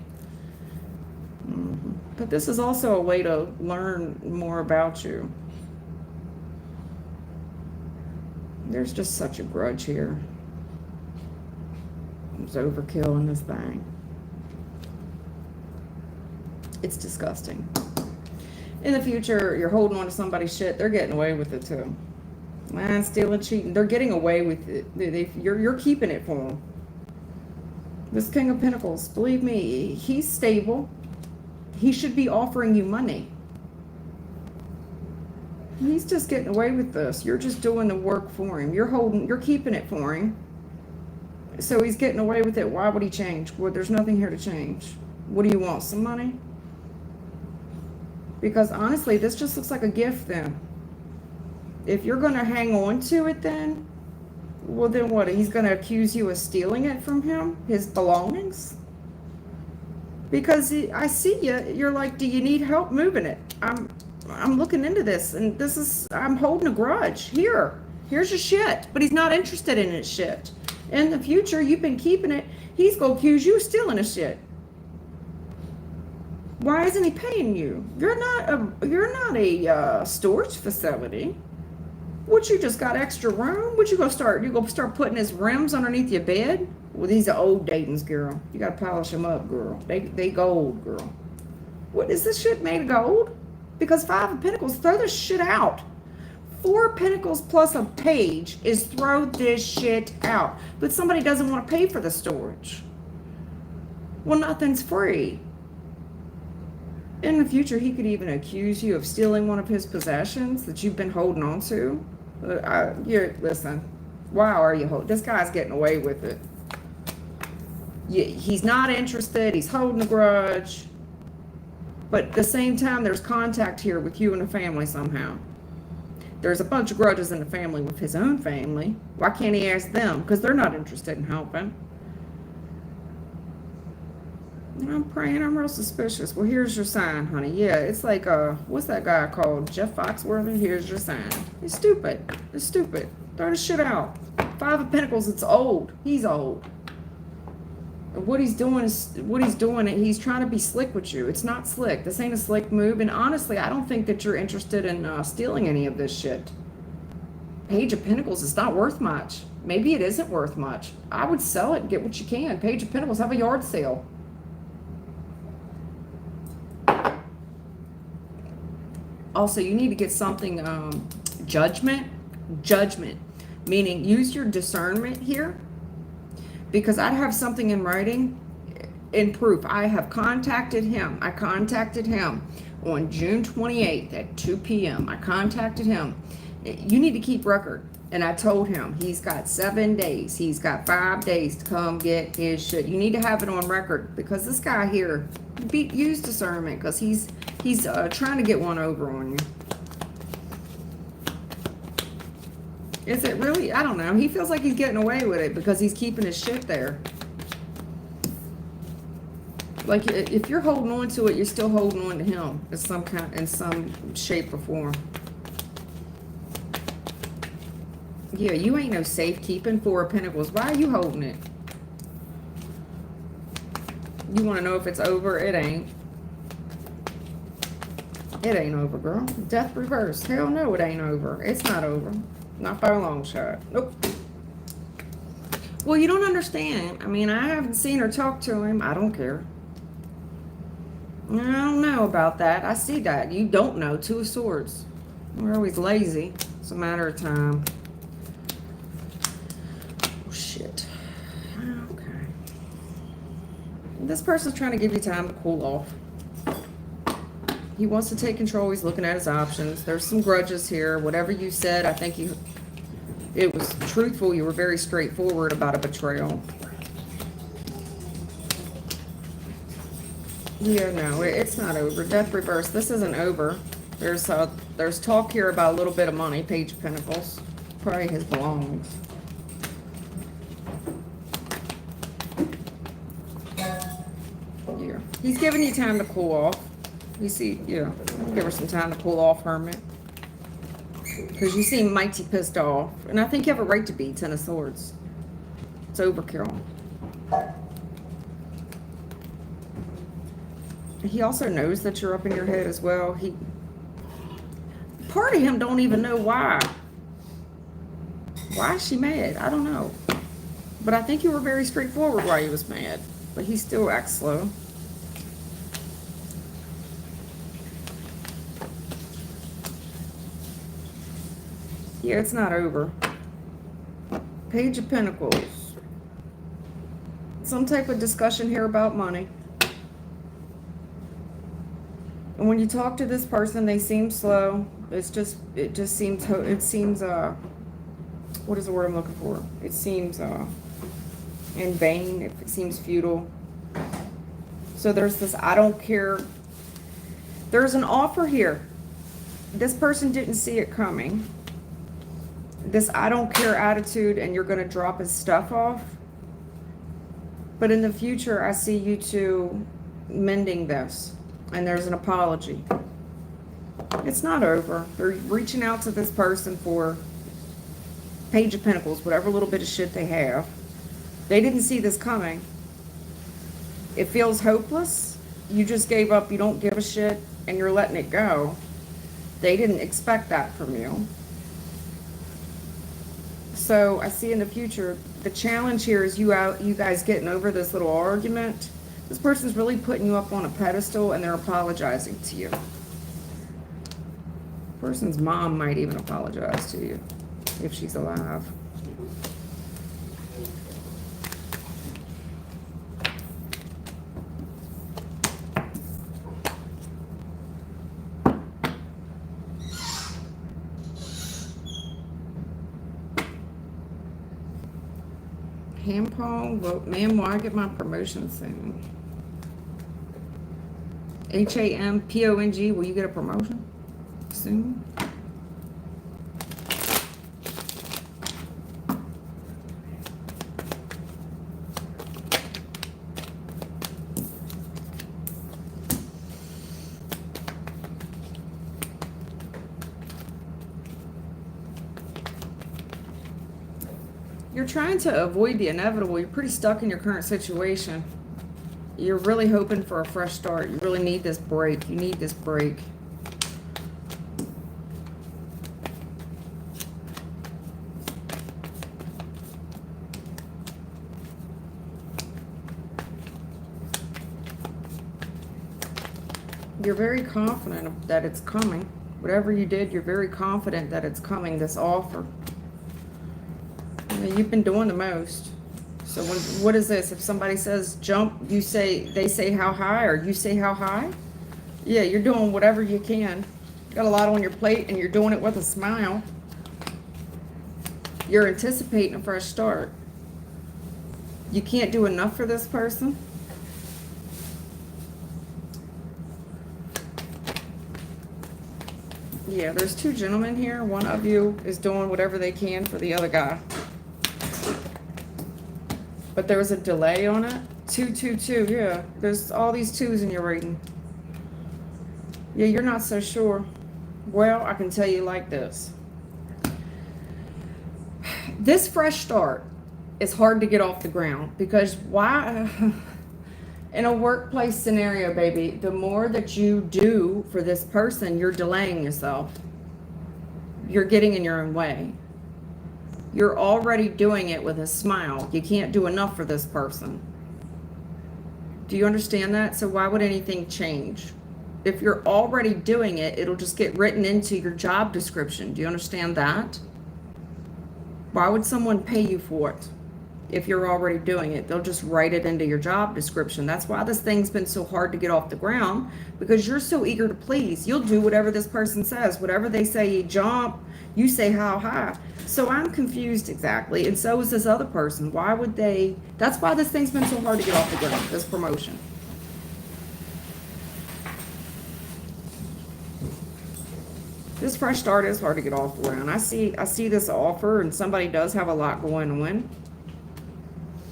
But this is also a way to learn more about you. There's just such a grudge here. There's overkill in this thing. It's disgusting. In the future, you're holding on to somebody's shit. They're getting away with it too. Man, stealing, cheating. They're getting away with it. You're keeping it for them. This King of Pentacles, believe me, he's stable. He should be offering you money. He's just getting away with this. You're just doing the work for him. You're keeping it for him. So he's getting away with it. Why would he change? Well, there's nothing here to change. What do you want? Some money? Because honestly, this just looks like a gift then. If you're going to hang on to it then, well then what? He's going to accuse you of stealing it from him? His belongings? Because I see you. You're like, do you need help moving it? I'm looking into this, and I'm holding a grudge. Here's your shit. But he's not interested in his shit. In the future, you've been keeping it. He's going to accuse you of stealing his shit. Why isn't he paying you? You're not a storage facility. What, you just got extra room? What you gonna start? You gonna start putting his rims underneath your bed? Well, these are old Dayton's, girl. You gotta polish them up, girl. They gold, girl. What, is this shit made of gold? Because 5 of Pentacles, throw this shit out. 4 of Pentacles plus a page is throw this shit out. But somebody doesn't want to pay for the storage. Well, nothing's free. In the future, he could even accuse you of stealing one of his possessions that you've been holding on to. Listen, why are you holding? This guy's getting away with it. He's not interested. He's holding a grudge. But at the same time, there's contact here with you and the family somehow. There's a bunch of grudges in the family with his own family. Why can't he ask them? Because they're not interested in helping. I'm praying. I'm real suspicious. Well, here's your sign, honey. Yeah, it's like, what's that guy called? Jeff Foxworthy? Here's your sign. It's stupid. It's stupid. Throw the shit out. 5 of Pentacles, it's old. He's old. And what he's doing, he's trying to be slick with you. It's not slick. This ain't a slick move. And honestly, I don't think that you're interested in stealing any of this shit. Page of Pentacles is not worth much. Maybe it isn't worth much. I would sell it and get what you can. Page of Pentacles, have a yard sale. Also, you need to get something, judgment, meaning use your discernment here, because I have something in writing, in proof. I have contacted him. I contacted him on June 28th at 2 p.m. I contacted him. You need to keep record. And I told him he's got 7 days. He's got 5 days to come get his shit. You need to have it on record, because this guy here, use discernment, because he's trying to get one over on you. Is it really? I don't know. He feels like he's getting away with it because he's keeping his shit there. Like, if you're holding on to it, you're still holding on to him in some shape or form. Yeah, you ain't no safekeeping. 4 of Pentacles. Why are you holding it? You want to know if it's over? It ain't. It ain't over, girl. Death reverse. Hell no, it ain't over. It's not over. Not by a long shot. Nope. Well, you don't understand. I mean, I haven't seen her talk to him. I don't care. I don't know about that. I see that. You don't know. 2 of Swords. We're always lazy. It's a matter of time. Oh, shit. Okay. This person's trying to give you time to cool off. He wants to take control. He's looking at his options. There's some grudges here. Whatever you said, I think it was truthful. You were very straightforward about a betrayal. Yeah, no, it's not over. Death reverse. This isn't over. There's talk here about a little bit of money. Page of Pentacles. Probably his belongings. He's giving you time to cool off. You see, yeah, give her some time to cool off, Hermit. Because you seem mighty pissed off. And I think you have a right to be, Ten of Swords. It's overkill. He also knows that you're up in your head as well. Part of him don't even know why. Why is she mad? I don't know. But I think you were very straightforward why he was mad. But he still acts slow. Yeah, it's not over. Page of Pentacles. Some type of discussion here about money. And when you talk to this person, they seem slow. It just seems, what is the word I'm looking for? It seems in vain. It seems futile. So there's this, I don't care. There's an offer here. This person didn't see it coming. This I don't care attitude, and you're going to drop his stuff off. But in the future, I see you two mending this. And there's an apology. It's not over. They're reaching out to this person for Page of Pentacles, whatever little bit of shit they have. They didn't see this coming. It feels hopeless. You just gave up. You don't give a shit, and you're letting it go. They didn't expect that from you. So I see in the future, the challenge here is you guys getting over this little argument. This person's really putting you up on a pedestal, and they're apologizing to you. Person's mom might even apologize to you if she's alive. Hampong, well, ma'am, will I get my promotion soon? Hampong, will you get a promotion soon? You're trying to avoid the inevitable. You're pretty stuck in your current situation. You're really hoping for a fresh start. You really need this break. You need this break. You're very confident that it's coming. Whatever you did, you're very confident that it's coming, this offer. You've been doing the most. So what is this? If somebody says jump, they say how high, or you say how high? Yeah, you're doing whatever you can. Got a lot on your plate, and you're doing it with a smile. You're anticipating a fresh start. You can't do enough for this person. Yeah, there's two gentlemen here. One of you is doing whatever they can for the other guy. But there was a delay on it. 222, yeah. There's all these twos in your reading. Yeah, you're not so sure. Well, I can tell you like this. This fresh start is hard to get off the ground, because why? In a workplace scenario, baby, the more that you do for this person, you're delaying yourself. You're getting in your own way. You're already doing it with a smile. You can't do enough for this person. Do you understand that? So why would anything change? If you're already doing it, it'll just get written into your job description. Do you understand that? Why would someone pay you for it? If you're already doing it, they'll just write it into your job description. That's why this thing's been so hard to get off the ground, because you're so eager to please. You'll do whatever this person says. Whatever they say, you jump, you say how high. So I'm confused exactly, and so is this other person. Why would they? That's why this thing's been so hard to get off the ground, this promotion. This fresh start is hard to get off the ground. I see this offer, and somebody does have a lot going on.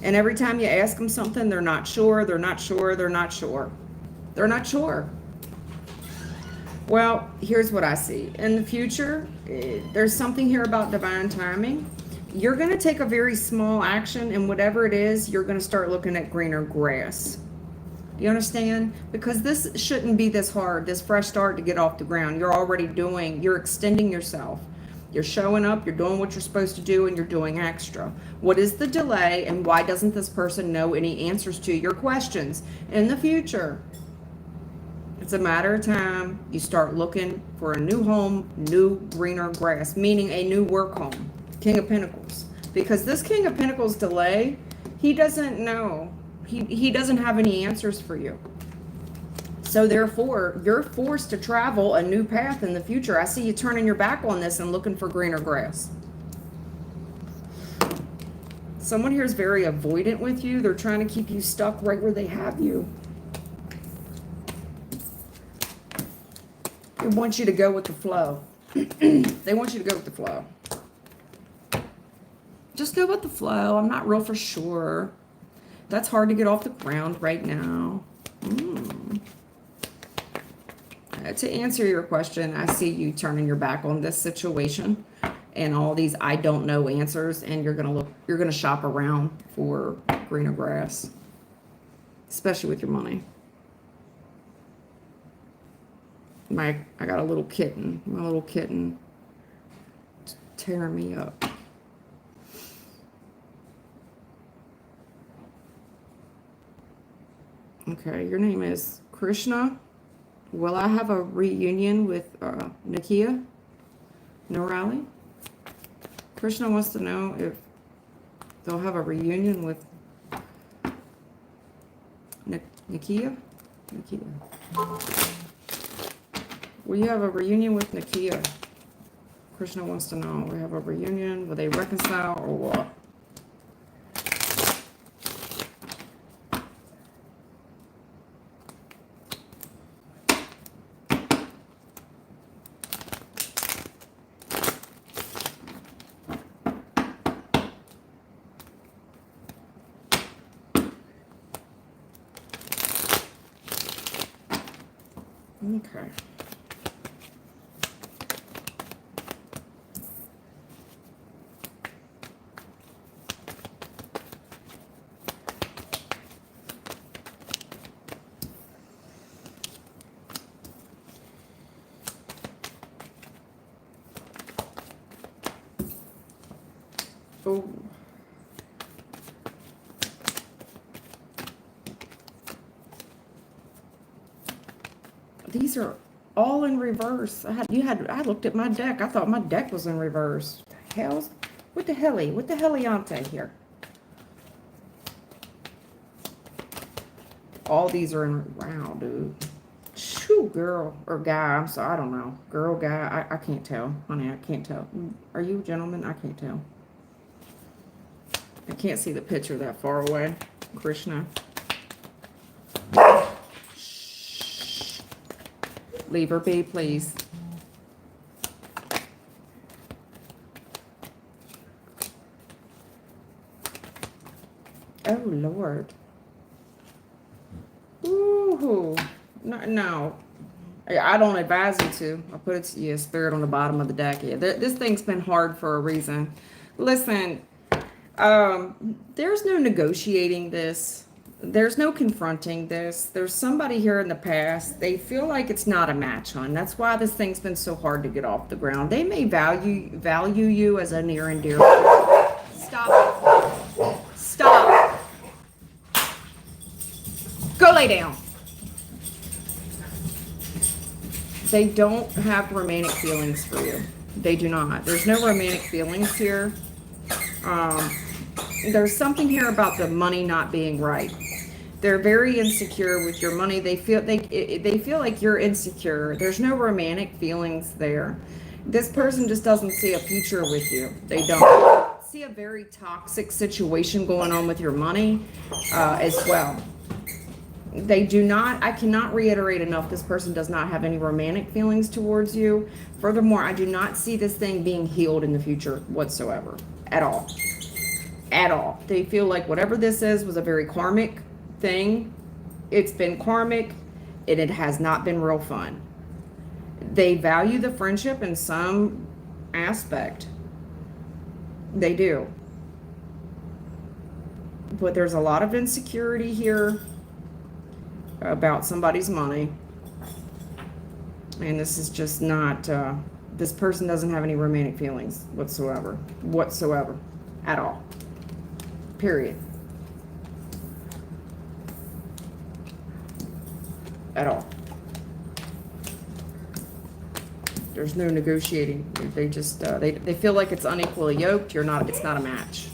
And every time you ask them something, they're not sure, they're not sure, they're not sure. They're not sure. Well, here's what I see. In the future, there's something here about divine timing. You're going to take a very small action, and whatever it is, you're going to start looking at greener grass. You understand? Because this shouldn't be this hard, this fresh start to get off the ground. You're extending yourself. You're showing up, you're doing what you're supposed to do, and you're doing extra. What is the delay, and why doesn't this person know any answers to your questions? In the future, it's a matter of time. You start looking for a new home, new greener grass, meaning a new work home. King of Pentacles. Because this King of Pentacles delay, he doesn't know. He doesn't have any answers for you. So therefore, you're forced to travel a new path in the future. I see you turning your back on this and looking for greener grass. Someone here is very avoidant with you. They're trying to keep you stuck right where they have you. They want you to go with the flow. They want you to go with the flow. Just go with the flow. I'm not real for sure. That's hard to get off the ground right now. To answer your question, I see you turning your back on this situation and all these I don't know answers, and you're gonna shop around for greener grass, especially with your money. I got a little kitten. My little kitten tearing me up. Okay, your name is Krishna. Will I have a reunion with Nakia Norali? Krishna wants to know if they'll have a reunion with Nakia. Will you have a reunion with Nakia? Krishna wants to know. We have a reunion. Will they reconcile or what? Okay. Oh. These are all in reverse. I looked at my deck. I thought my deck was in reverse. What the heliante here? All these are in, wow, dude. Shoo, girl or guy. I'm sorry, I don't know. Girl, guy, I can't tell. Honey, I can't tell. Are you a gentleman? I can't tell. I can't see the picture that far away. Krishna. Shh. Leave her be, please. Oh, Lord. Ooh. No. I don't advise you to. I'll put it to you, Spirit, on the bottom of the deck. Yeah, this thing's been hard for a reason. Listen, there's no negotiating this. There's no confronting this. There's somebody here in the past. They feel like it's not a match, hon. That's why this thing's been so hard to get off the ground. They may value you as a near and dear. Stop. Stop. Go lay down. They don't have romantic feelings for you. They do not. There's no romantic feelings here. There's something here about the money not being right. They're very insecure with your money. They feel like you're insecure. There's no romantic feelings there. This person just doesn't see a future with you. They don't see a very toxic situation going on with your money as well. They do not, I cannot reiterate enough, this person does not have any romantic feelings towards you. Furthermore, I do not see this thing being healed in the future whatsoever. At all. At all. They feel like whatever this is was a very karmic thing. It's been karmic. and it has not been real fun. They value the friendship in some aspect. They do. But there's a lot of insecurity here about somebody's money. And this is just not, this person doesn't have any romantic feelings whatsoever. Whatsoever. At all. Period. At all. There's no negotiating. They just, they feel like it's unequally yoked. It's not a match.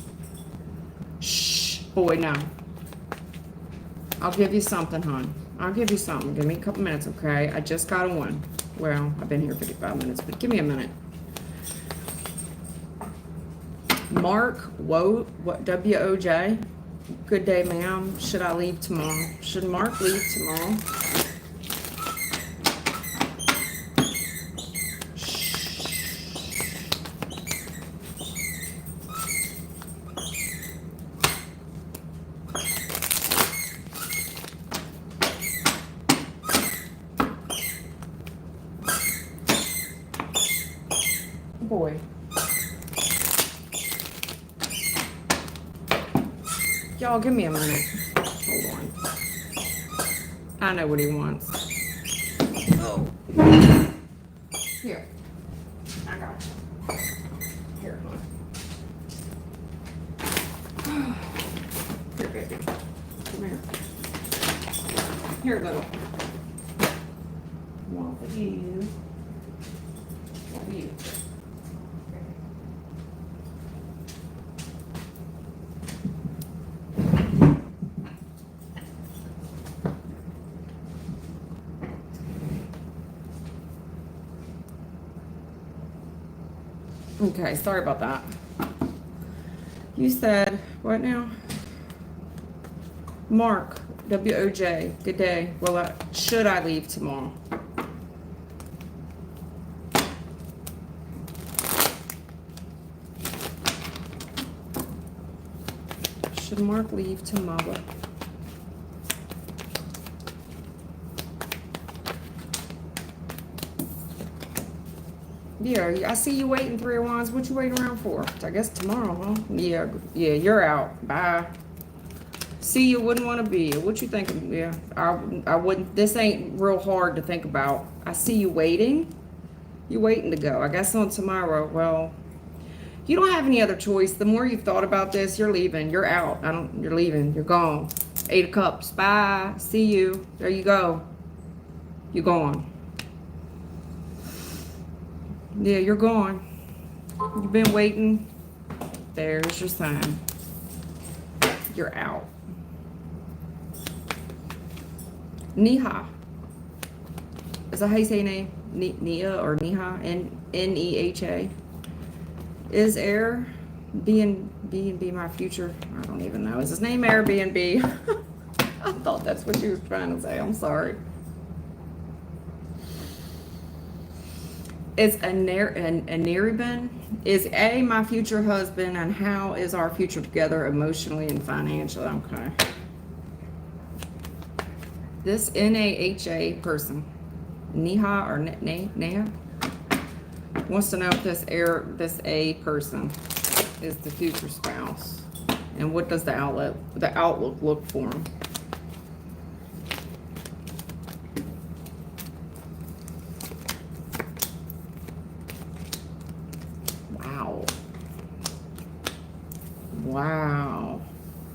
Shh, boy, no. I'll give you something, hon. I'll give you something. Give me a couple minutes, okay? I just got a one. Well, I've been here 55 minutes, but give me a minute. Mark, W-O-J. Good day, ma'am. Should I leave tomorrow? Should Mark leave tomorrow? Boy. Y'all, give me a minute. Hold on. I know what he wants. Oh. Here. I got you. Here, hon. Here, baby. Come here. Here, little. One for you. One for you. Okay, sorry about that. You said, what now? Mark, W-O-J, good day. Well, should I leave tomorrow? Should Mark leave tomorrow? Yeah, I see you waiting, Three of Wands. What you waiting around for? I guess tomorrow, huh? Yeah, you're out. Bye. See, you wouldn't want to be. What you thinking? Yeah, I wouldn't. This ain't real hard to think about. I see you waiting. You waiting to go. I guess on tomorrow. Well, you don't have any other choice. The more you've thought about this, you're leaving. You're out. You're leaving. You're gone. 8 of Cups. Bye. See you. There you go. You're gone. Yeah, you're gone. You've been waiting. There's your sign. You're out. Neha. Is that how you say your name? Nia or Neha? N-E-H-A. Is Airbnb my future? I don't even know. Is his name Airbnb? I thought that's what you were trying to say. I'm sorry. Is Anirban, is A my future husband, and how is our future together emotionally and financially? Okay. This N-A-H-A person, Neha or Neha, wants to know if this A person is the future spouse, and what does the outlook look for him? Wow,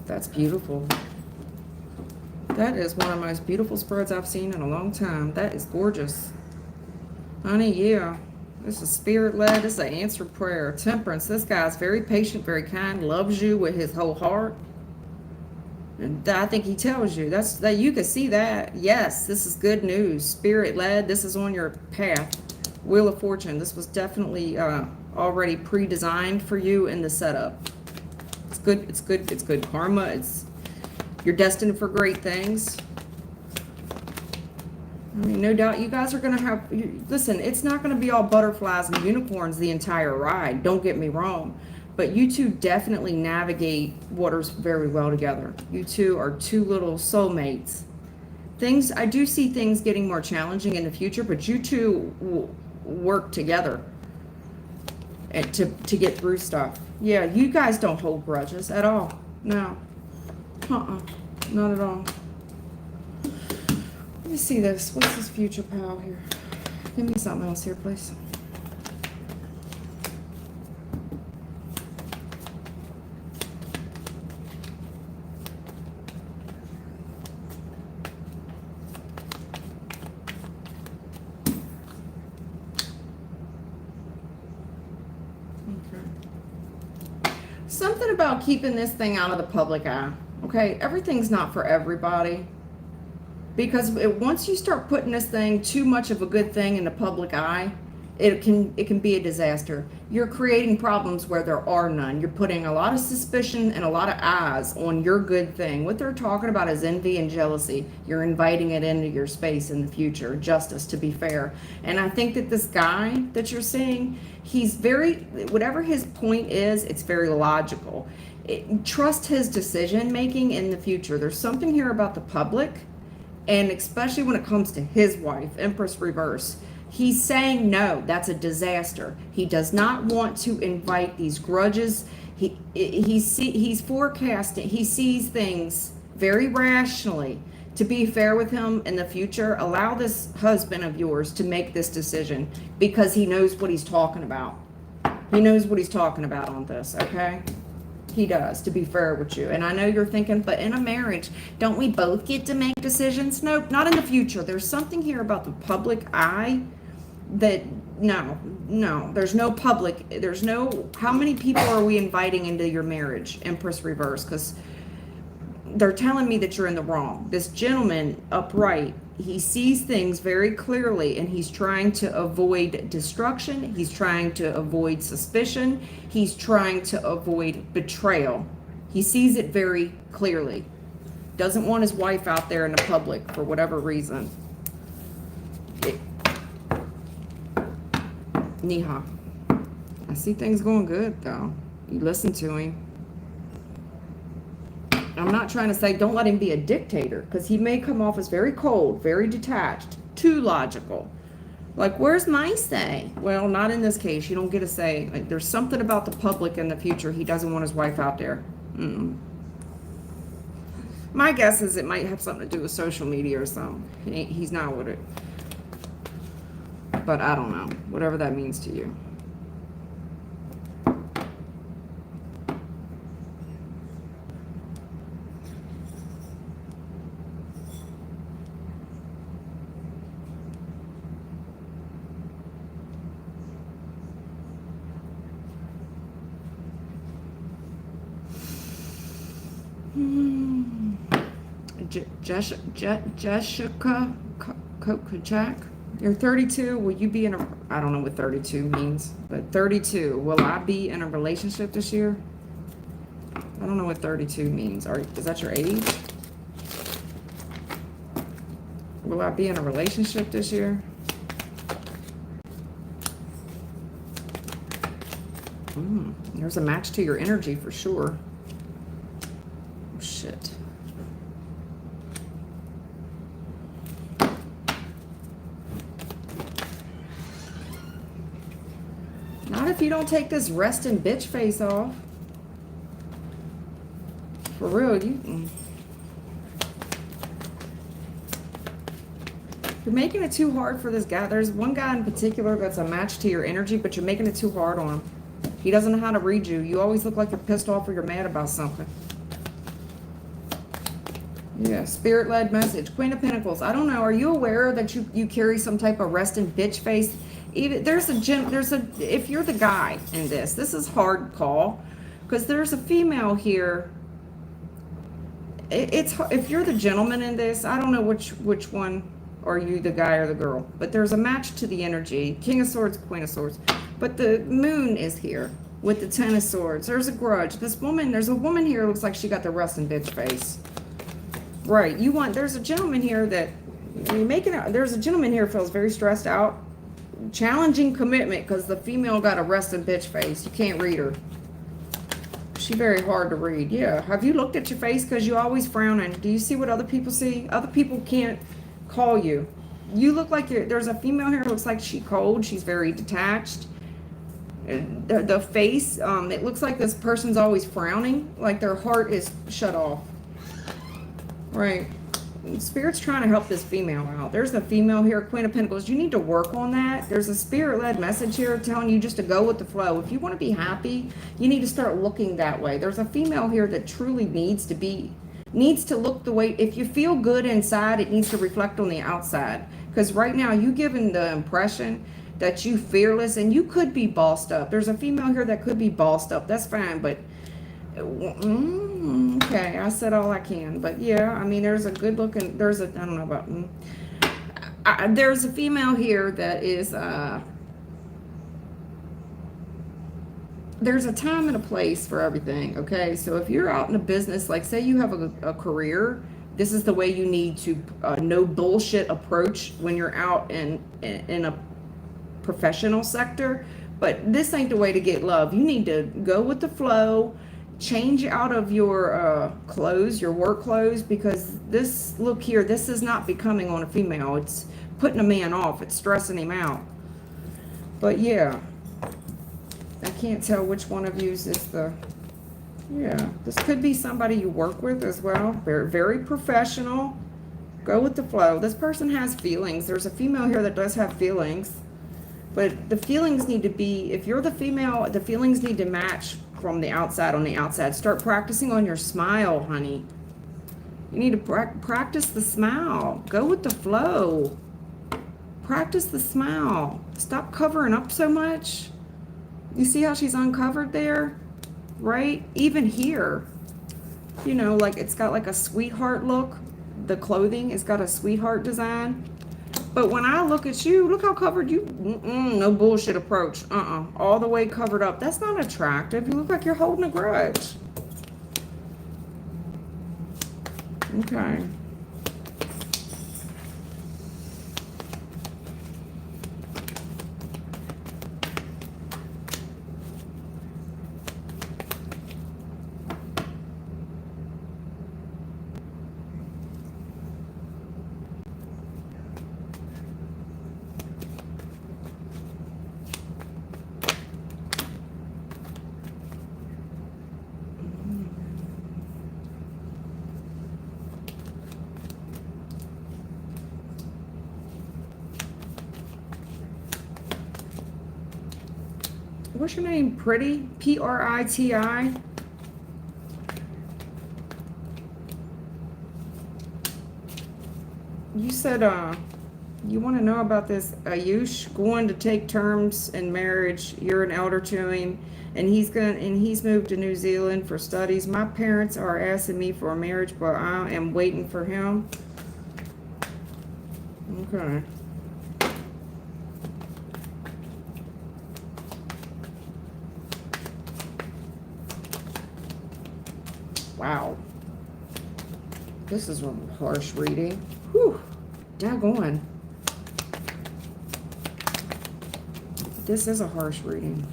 that's beautiful. That is one of the most beautiful spreads I've seen in a long time. That is gorgeous. Honey, yeah. This is spirit-led. This is an answered prayer. Temperance. This guy's very patient, very kind, loves you with his whole heart. And I think he tells you. That you can see that. Yes, this is good news. Spirit-led. This is on your path. Wheel of Fortune. This was definitely already pre-designed for you in the setup. Good, it's good, it's good karma. You're destined for great things. I mean, no doubt you guys are going to have, listen, it's not going to be all butterflies and unicorns the entire ride, don't get me wrong, but you two definitely navigate waters very well together. You two are two little soulmates Things, I do see things getting more challenging in the future, but you two will work together and to get through stuff. Yeah, you guys don't hold grudges at all. No. Not at all. Let me see this. What's this future pal here? Give me something else here, please. Something about keeping this thing out of the public eye. Okay, everything's not for everybody. Because once you start putting this thing, too much of a good thing in the public eye, it can be a disaster. You're creating problems where there are none. You're putting a lot of suspicion and a lot of eyes on your good thing. What they're talking about is envy and jealousy. You're inviting it into your space in the future. Justice, to be fair. And I think that this guy that you're seeing, he's very, whatever his point is, it's very logical. Trust his decision making in the future. There's something here about the public, and especially when it comes to his wife, Empress Reverse. He's saying no, that's a disaster. He does not want to invite these grudges. He's forecasting, he sees things very rationally. To be fair with him in the future, allow this husband of yours to make this decision because he knows what he's talking about. He knows what he's talking about on this, okay? He does, to be fair with you. And I know you're thinking, but in a marriage, don't we both get to make decisions? Nope, not in the future. There's something here about the public eye that, no, there's no public, there's no, how many people are we inviting into your marriage, Empress Reverse? Because they're telling me that you're in the wrong. This gentleman upright, he sees things very clearly, and he's trying to avoid destruction. He's trying to avoid suspicion. He's trying to avoid betrayal. He sees it very clearly. Doesn't want his wife out there in the public for whatever reason. Niha. I see things going good, though. You listen to him. I'm not trying to say don't let him be a dictator, because he may come off as very cold, very detached, too logical. Like, where's my say? Well, not in this case. You don't get a say. Like, there's something about the public in the future. He doesn't want his wife out there. My guess is it might have something to do with social media or something. He's not with it. But I don't know. Whatever that means to you. Jessica Kokachak, you're 32. Will you be in a, I don't know what 32 means, but 32. Will I be in a relationship this year? I don't know what 32 means. Is that your age? Will I be in a relationship this year? There's a match to your energy for sure. Oh, shit. Not if you don't take this resting bitch face off. For real, you're making it too hard for this guy. There's one guy in particular that's a match to your energy, but you're making it too hard on him. He doesn't know how to read you. You always look like you're pissed off or you're mad about something. Yeah, spirit-led message. Queen of Pentacles. I don't know. Are you aware that you carry some type of resting bitch face? Even if you're the guy in this is hard call, because there's a female here. If you're the gentleman in this, I don't know which one. Are you the guy or the girl? But there's a match to the energy. King of Swords, Queen of Swords. But the moon is here with the Ten of Swords. There's a grudge. There's a woman here who looks like she got the resting bitch face. Right. There's a gentleman here that, there's a gentleman here who feels very stressed out. Challenging commitment because the female got a resting bitch face. You can't read her. She's very hard to read. Yeah. Have you looked at your face? Because you're always frowning. Do you see what other people see? Other people can't call you. You look like there's a female here who looks like she's cold. She's very detached. The face, it looks like this person's always frowning. Like their heart is shut off. Right. Spirit's trying to help this female out. There's a female here, Queen of Pentacles. You need to work on that. There's a spirit-led message here telling you just to go with the flow. If you want to be happy, you need to start looking that way. There's a female here that truly needs to look the way, if you feel good inside, it needs to reflect on the outside. Because right now, you giving the impression that you fearless and you could be bossed up. There's a female here that could be bossed up. That's fine, but okay, I said all I can, but yeah, I mean, there's a good looking, I don't know about, there's a female here that is, there's a time and a place for everything, okay? So if you're out in a business, like say you have a career, this is the way you need to, no bullshit approach when you're out in a professional sector, but this ain't the way to get love. You need to go with the flow. Change out of your clothes, your work clothes, because this look here, this is not becoming on a female. It's putting a man off. It's stressing him out. But yeah, I can't tell which one of you is the, yeah, this could be somebody you work with as well. Very, very professional. Go with the flow. This person has feelings. There's a female here that does have feelings, but the feelings need to be, if you're the female, the feelings need to match from the outside, on the outside. Start practicing on your smile, honey. You need to practice the smile. Go with the flow. Practice the smile. Stop covering up so much. You see how she's uncovered there? Right? Even here. You know, like it's got like a sweetheart look. The clothing, it's got a sweetheart design. But when I look at you, look how covered you, no bullshit approach. All the way covered up. That's not attractive. You look like you're holding a grudge. Okay. What's your name? Pretty? P-R-I-T-I? You said, you want to know about this Ayush going to take terms in marriage. You're an elder to him, and he's moved to New Zealand for studies. My parents are asking me for a marriage, but I am waiting for him. Okay. Wow. This is a harsh reading. Whew. Daggone. This is a harsh reading.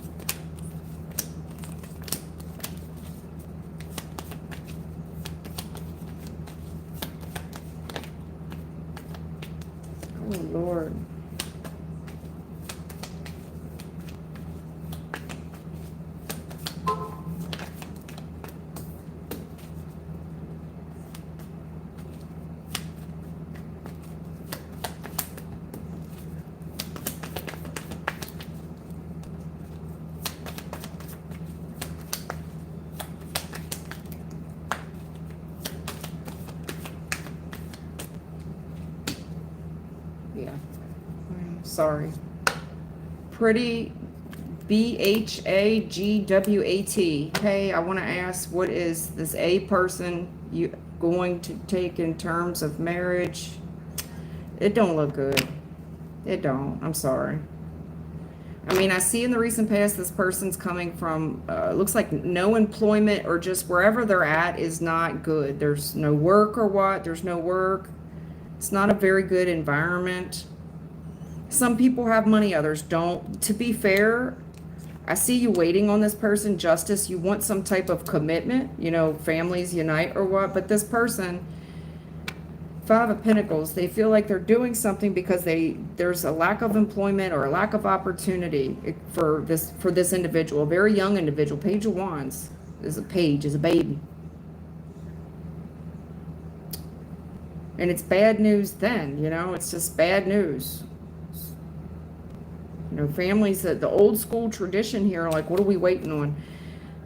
Oh, Lord. Yeah. Sorry. Pretty BHAGWAT. Hey, I want to ask, what is this A person you going to take in terms of marriage? It don't look good. It don't. I'm sorry. I mean, I see in the recent past this person's coming from, looks like no employment, or just wherever they're at is not good. There's no work or what? There's no work. It's not a very good environment. Some people have money, others don't. To be fair, I see you waiting on this person, justice. You want some type of commitment, you know, families unite or what. But this person, Five of Pentacles, they feel like they're doing something because there's a lack of employment or a lack of opportunity for this individual, a very young individual. Page of Wands is a page, is a baby. And it's bad news then, you know, it's just bad news. You know, families, the old school tradition here, like, what are we waiting on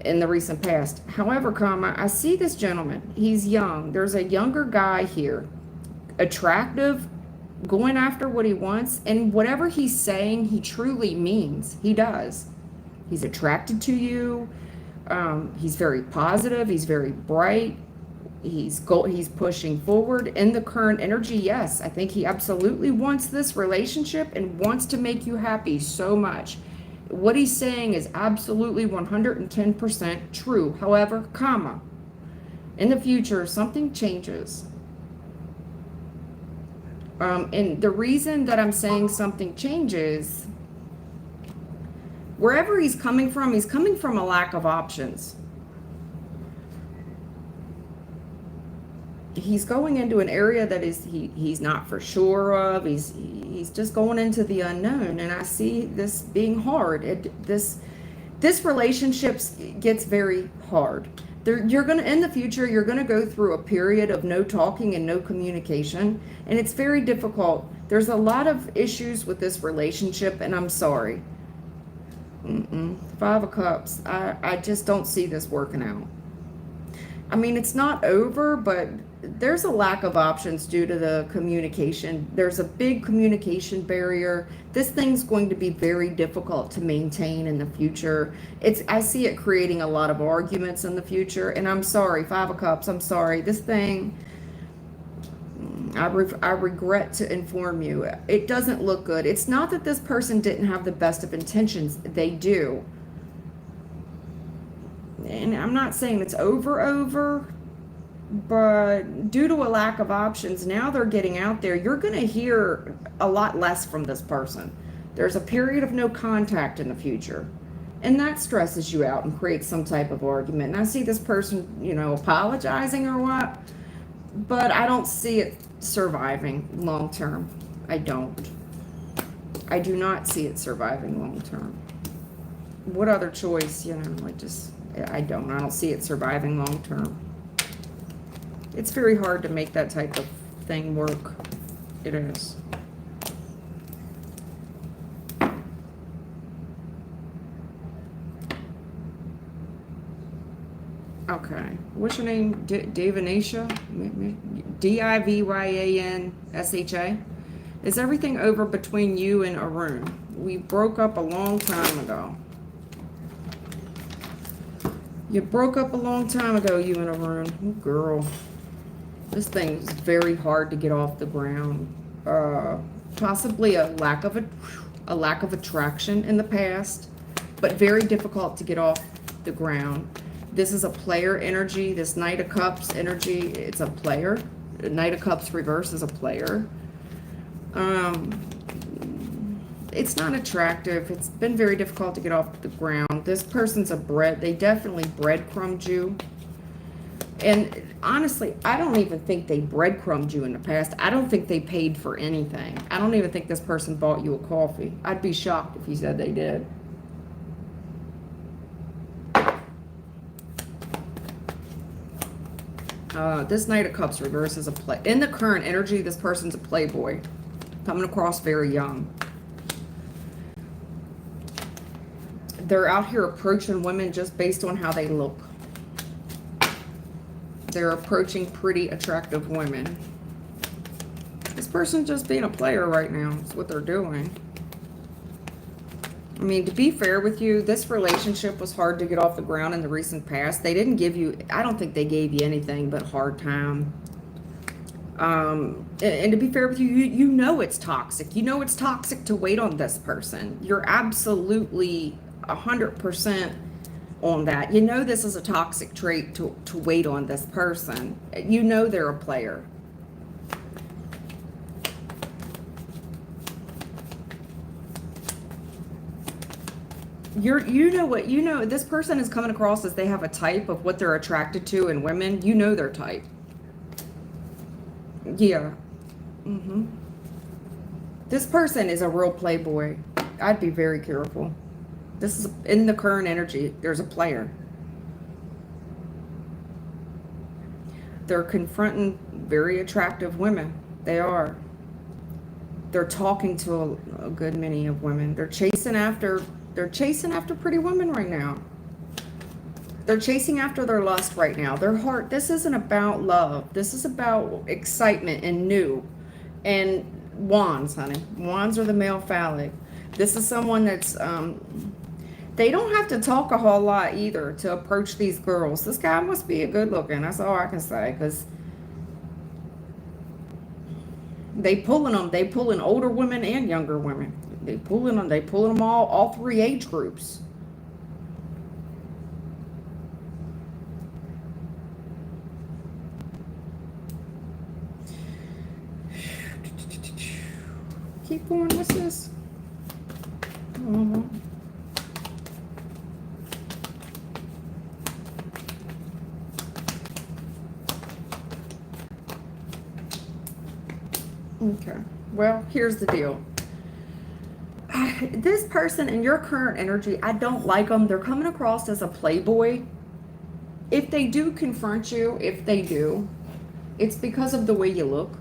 in the recent past? However, I see this gentleman. He's young. There's a younger guy here, attractive, going after what he wants. And whatever he's saying, he truly means. He does. He's attracted to you. He's very positive. He's very bright. He's pushing forward in the current energy. Yes, I think he absolutely wants this relationship and wants to make you happy so much. What he's saying is absolutely 110% true. However, in the future, something changes. And the reason that I'm saying something changes, wherever he's coming from a lack of options. He's going into an area that he's not for sure of. He's just going into the unknown, and I see this being hard. This relationship gets very hard. You're gonna, in the future, you're gonna go through a period of no talking and no communication, and it's very difficult. There's a lot of issues with this relationship, and I'm sorry. Five of Cups. I just don't see this working out. I mean, it's not over, but there's a lack of options due to the communication. There's a big communication barrier. This thing's going to be very difficult to maintain in the future. I see it creating a lot of arguments in the future, and I'm sorry, Five of Cups, I'm sorry. This thing, I regret to inform you, it doesn't look good. It's not that this person didn't have the best of intentions. They do. And I'm not saying it's over, but due to a lack of options, now they're getting out there. You're going to hear a lot less from this person. There's a period of no contact in the future, and that stresses you out and creates some type of argument. And I see this person, you know, apologizing or what, but I don't see it surviving long term. I do not see it surviving long term. What other choice, you know, I don't see it surviving long term. It's very hard to make that type of thing work. It is. Okay. What's your name? Divansha? Divansha? Is everything over between you and Arun? We broke up a long time ago. You broke up a long time ago, you and Arun. Oh, girl. This thing is very hard to get off the ground. Possibly a lack of attraction in the past, but very difficult to get off the ground. This is a player energy. This Knight of Cups energy, it's a player. Knight of Cups reverse is a player. It's not attractive. It's been very difficult to get off the ground. This person's they definitely breadcrumbed you. And honestly, I don't even think they breadcrumbed you in the past. I don't think they paid for anything. I don't even think this person bought you a coffee. I'd be shocked if you said they did. This Knight of Cups reverse is in the current energy, this person's a playboy. Coming across very young. They're out here approaching women just based on how they look. They're approaching pretty attractive women. This person's just being a player right now. That's what they're doing. I mean, to be fair with you, this relationship was hard to get off the ground in the recent past. They didn't give you, I don't think they gave you anything but hard time. And to be fair with you, you know it's toxic. You know it's toxic to wait on this person. You're absolutely 100% on that. You know this is a toxic trait to wait on this person. You know they're a player. You know what, this person is coming across as they have a type of what they're attracted to in women. You know their type. Yeah. This person is a real playboy. I'd be very careful. This is in the current energy. There's a player. They're confronting very attractive women. They are. They're talking to a good many of women. They're chasing after pretty women right now. They're chasing after their lust right now. Their heart. This isn't about love. This is about excitement and new. And wands, honey. Wands are the male phallic. This is someone that's they don't have to talk a whole lot either to approach these girls. This guy must be a good looking. That's all I can say, because they pulling them. They pulling older women and younger women. They pulling them. They pulling them all three age groups. Keep going. What's this? Okay. Well, here's the deal. This person in your current energy, I don't like them. They're coming across as a playboy. If they do confront you, it's because of the way you look.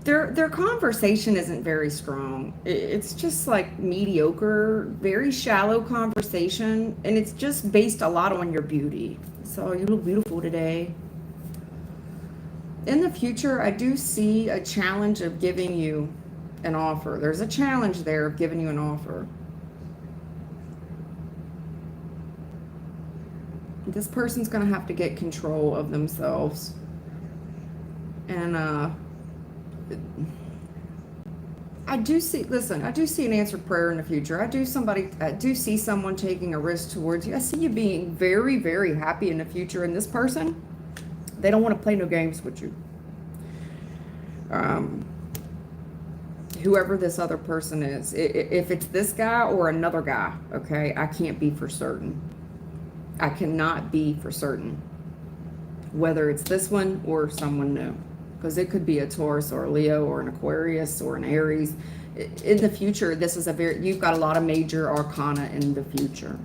Their conversation isn't very strong. It's just like mediocre, very shallow conversation, and it's just based a lot on your beauty. So you look beautiful today. In the future, I do see a challenge of giving you an offer. There's a challenge there of giving you an offer. This person's going to have to get control of themselves. And I do see an answered prayer in the future. I do see someone taking a risk towards you. I see you being very, very happy in the future. And this person, they don't want to play no games with you. Whoever this other person is, if it's this guy or another guy, okay, I can't be for certain. I cannot be for certain whether it's this one or someone new, because it could be a Taurus or a Leo or an Aquarius or an Aries. In the future, you've got a lot of major arcana in the future.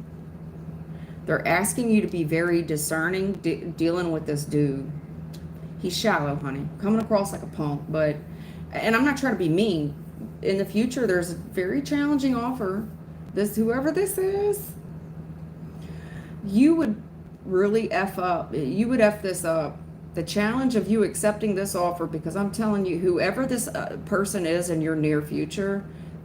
They're asking you to be very discerning dealing with this dude. He's shallow, honey. Coming across like a punk, and I'm not trying to be mean. In the future, there's a very challenging offer. Whoever this is, you would really F up. You would F this up. The challenge of you accepting this offer, because I'm telling you, whoever this person is in your near future,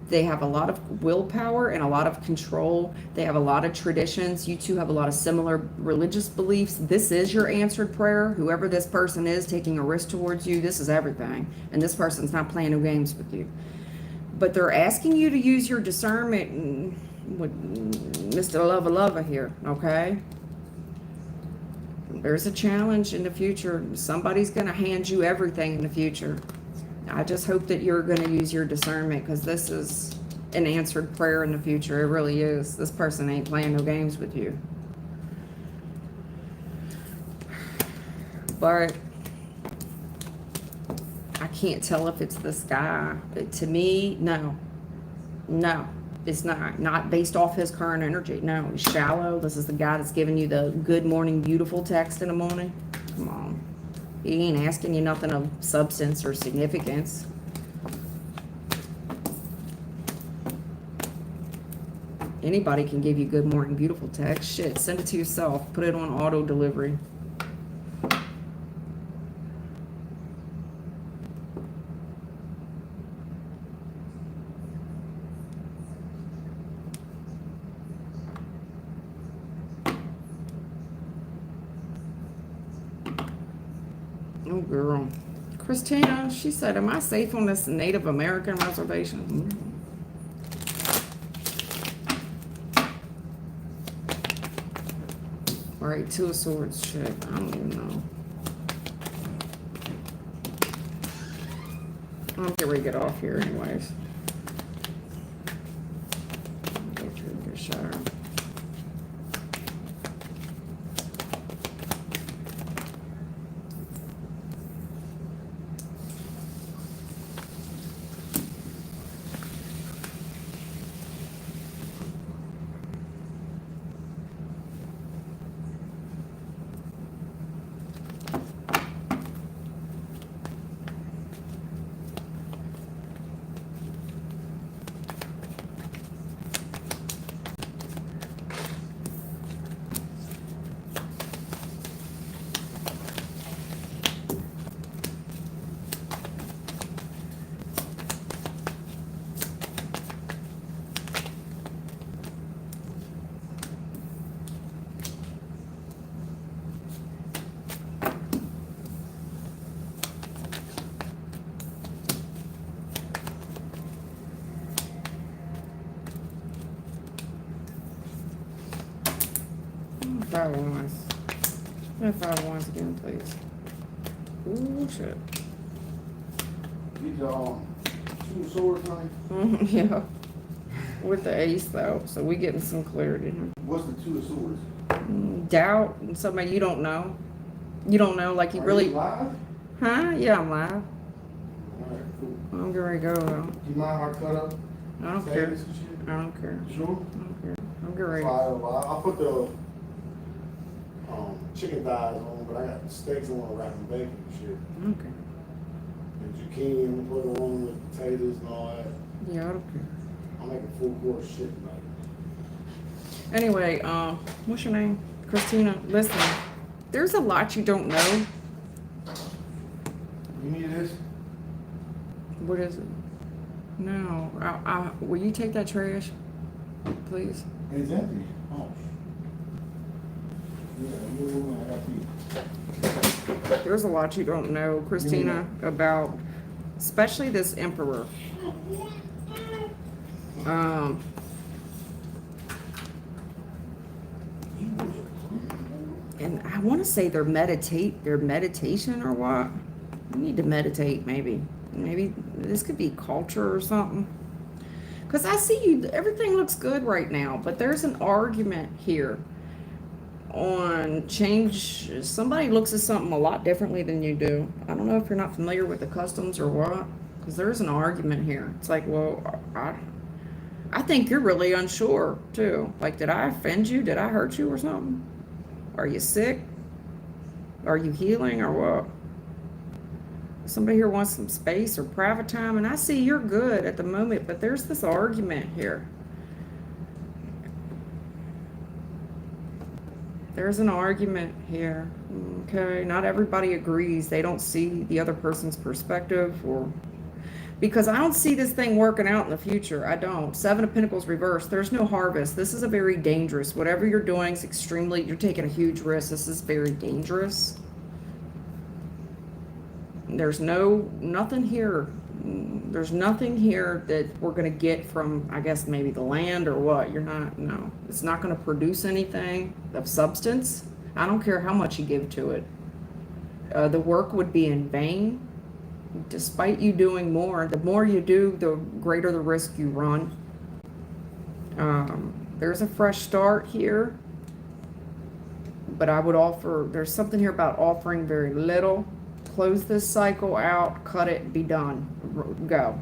they have a lot of willpower and a lot of control. They have a lot of traditions. You two have a lot of similar religious beliefs. This is your answered prayer. Whoever this person is taking a risk towards you, this is everything. And this person's not playing no games with you. But they're asking you to use your discernment with Mr. Lover here, okay? There's a challenge in the future. Somebody's going to hand you everything in the future. I just hope that you're going to use your discernment, because this is an answered prayer in the future. It really is. This person ain't playing no games with you. But I can't tell if it's this guy. To me, no. No, it's not. Not based off his current energy. No, he's shallow. This is the guy that's giving you the good morning, beautiful text in the morning. Come on. He ain't asking you nothing of substance or significance. Anybody can give you good morning, beautiful text. Shit, send it to yourself. Put it on auto delivery. Oh, girl. Christina, she said, am I safe on this Native American reservation? All right, Two of Swords. Shit, I don't even know. I'm getting ready to get off here anyways. Five of Wands. And Five of Wands again, please. Ooh, shit. These two swords, honey? Yeah. With the ace, though, so we getting some clarity. What's the two of swords? Doubt and somebody you don't know. You don't know, like you really. You live? Huh? Yeah, I'm live. Alright, cool. I'm getting ready to go, though. Do you mind if I cut up? I don't care. Potatoes and shit? I don't care. Sure? I don't care. I'm getting ready. I'll put the chicken thighs on, but I got the steaks I want to wrap in bacon and shit. Okay. And zucchini, I'm gonna put it on with potatoes and all that. Yeah, I don't care. I'm making full course shit tonight. Anyway, what's your name? Christina, listen. There's a lot you don't know. You need this? What is it? No. Will you take that trash, please? It's empty. Oh. Yeah, I got you. There's a lot you don't know, Christina, about especially this emperor. And I want to say their meditation or what? You need to meditate, maybe. Maybe this could be culture or something. Because I see you, everything looks good right now, but there's an argument here on change. Somebody looks at something a lot differently than you do. I don't know if you're not familiar with the customs or what, because there's an argument here. It's like, well, I think you're really unsure too. Like, did I offend you? Did I hurt you or something? Are you sick? Are you healing or what? Somebody here wants some space or private time, and I see you're good at the moment, but there's this argument here. There's an argument here. Okay, not everybody agrees. They don't see the other person's perspective, or because I don't see this thing working out in the future. I don't. Seven of Pentacles reversed. There's no harvest. This is a very dangerous. Whatever you're doing is extremely, you're taking a huge risk. This is very dangerous. There's nothing here. There's nothing here that we're going to get from, I guess, maybe the land or what. You're not, no. It's not going to produce anything of substance. I don't care how much you give to it. The work would be in vain. Despite you doing more, the more you do, the greater the risk you run. There's a fresh start here. But I would offer, there's something here about offering very little. Close this cycle out, cut it, be done, go.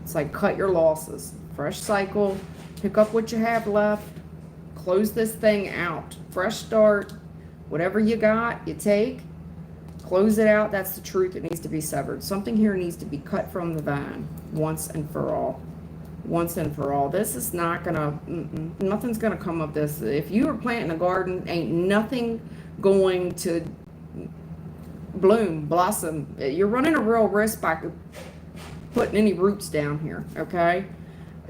It's like cut your losses. Fresh cycle, pick up what you have left, close this thing out. Fresh start, whatever you got, you take, close it out. That's the truth. It needs to be severed. Something here needs to be cut from the vine once and for all. Once and for all. This is not gonna, nothing's gonna come of this. If you are planting a garden, ain't nothing going to bloom, blossom. You're running a real risk by putting any roots down here, okay?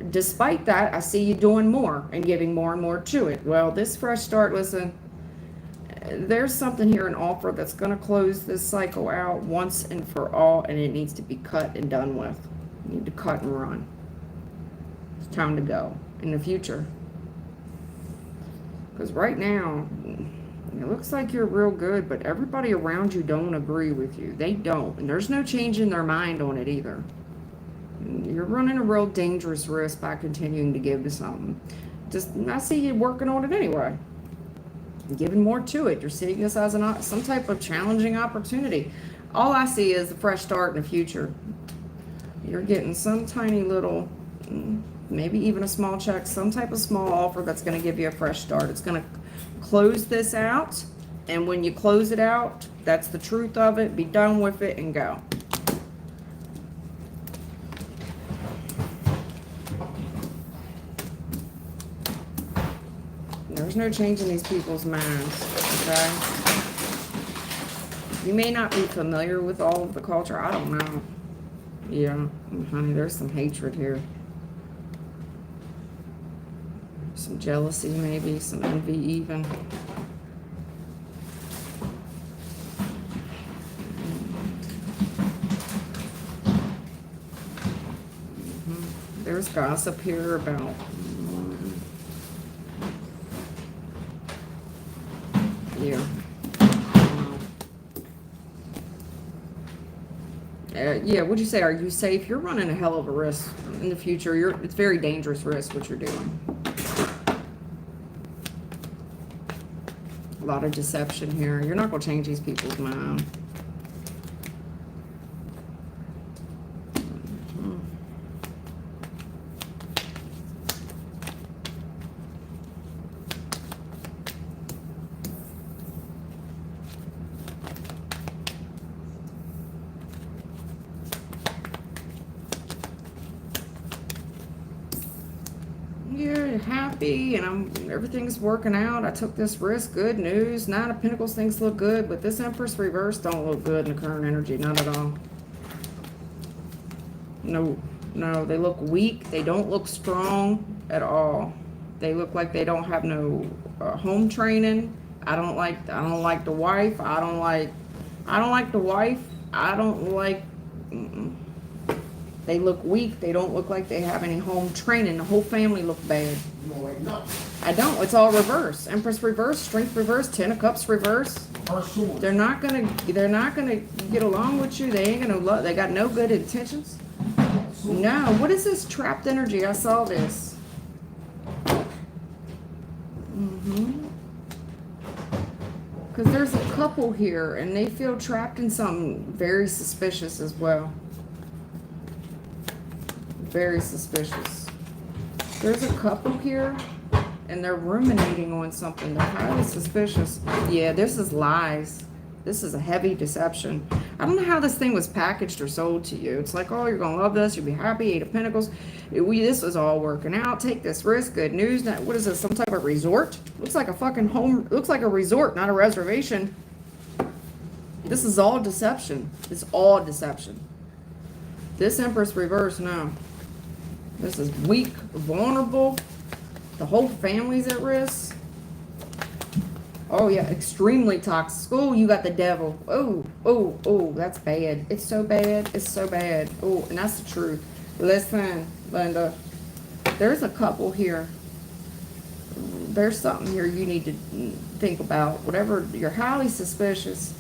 Despite that, I see you doing more and giving more and more to it. Well, this fresh start, listen, there's something here, an offer that's going to close this cycle out once and for all, and it needs to be cut and done with. You need to cut and run. It's time to go in the future. Because right now, it looks like you're real good, but everybody around you don't agree with you. They don't. And there's no change in their mind on it either. You're running a real dangerous risk by continuing to give to something. Just, I see you working on it anyway. Giving more to it. You're seeing this as some type of challenging opportunity. All I see is a fresh start in the future. You're getting some tiny little, maybe even a small check, some type of small offer that's going to give you a fresh start. It's going to close this out, and when you close it out, that's the truth of it. Be done with it and go. There's no change in these people's minds, okay? You may not be familiar with all of the culture. I don't know. Yeah, honey, there's some hatred here. Some jealousy, maybe, some envy even. There's gossip here about Yeah. Yeah, what'd you say? Are you safe? You're running a hell of a risk in the future. It's very dangerous risk what you're doing. A lot of deception here. You're not going to change these people's mind. You're happy and everything's working out. I took this risk. Good news. Nine of Pentacles, things look good, but this Empress reverse don't look good in the current energy. Not at all. No, they look weak. They don't look strong at all. They look like they don't have no home training. I don't like the wife. I don't like the wife. I don't like. They look weak. They don't look like they have any home training. The whole family look bad. You don't like nothing. I don't. It's all reverse. Empress reverse, Strength reverse, Ten of Cups reverse. They're not gonna get along with you. They ain't gonna love. They got no good intentions. No. What is this trapped energy? I saw this. Because there's a couple here, and they feel trapped in something very suspicious as well. Very suspicious. There's a couple here, and they're ruminating on something. They're highly suspicious. Yeah, this is lies. This is a heavy deception. I don't know how this thing was packaged or sold to you. It's like, oh, you're going to love this. You'll be happy. Eight of Pentacles. This was all working out. Take this risk. Good news. Now, what is this? Some type of resort? Looks like a fucking home. Looks like a resort, not a reservation. This is all deception. It's all deception. This Empress reverse, no. This is weak, vulnerable. The whole family's at risk. Oh, yeah, extremely toxic. Oh, you got the devil. Oh, that's bad. It's so bad. It's so bad. Oh, and that's the truth. Listen, Linda, there's a couple here. There's something here you need to think about. Whatever, you're highly suspicious.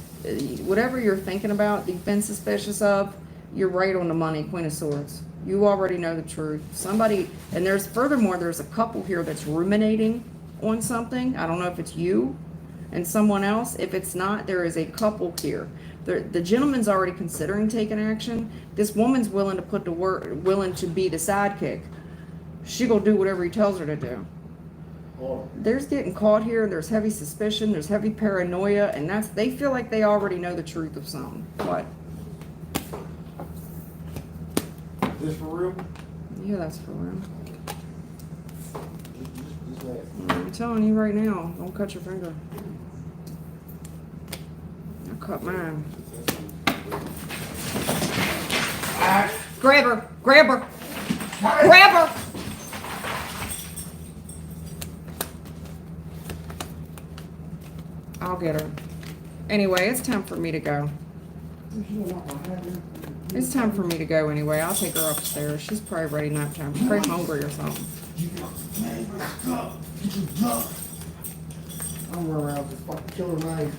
Whatever you're thinking about, you've been suspicious of, you're right on the money, Queen of Swords. You already know the truth. Somebody, and furthermore, there's a couple here that's ruminating on something. I don't know if it's you and someone else. If it's not, there is a couple here. The gentleman's already considering taking action. This woman's willing to put the work, willing to be the sidekick. She gonna do whatever he tells her to do. There's getting caught here. There's heavy suspicion. There's heavy paranoia, and they feel like they already know the truth of something. What? This for real? Yeah, that's for real. I'm telling you right now, don't cut your finger. I cut mine. Grab her! Grab her! Grab her! I'll get her. Anyway, it's time for me to go. It's time for me to go anyway. I'll take her upstairs. She's probably ready nap time. She's probably hungry or something. I'm running around with this fucking killer knife.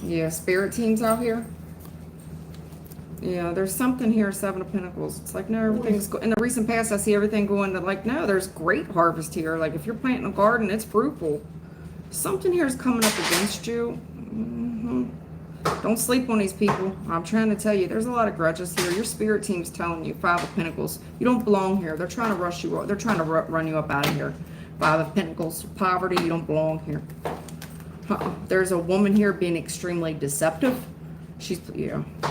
Yeah, spirit teams out here. Yeah, there's something here, Seven of Pentacles. It's like, no, everything's in the recent past, I see everything going to like, no, there's great harvest here. Like, if you're planting a garden, it's fruitful. Something here is coming up against you. Don't sleep on these people. I'm trying to tell you, there's a lot of grudges here. Your spirit team's telling you, Five of Pentacles, you don't belong here. They're trying to rush you up. They're trying to run you up out of here. Five of Pentacles, poverty, you don't belong here. There's a woman here being extremely deceptive.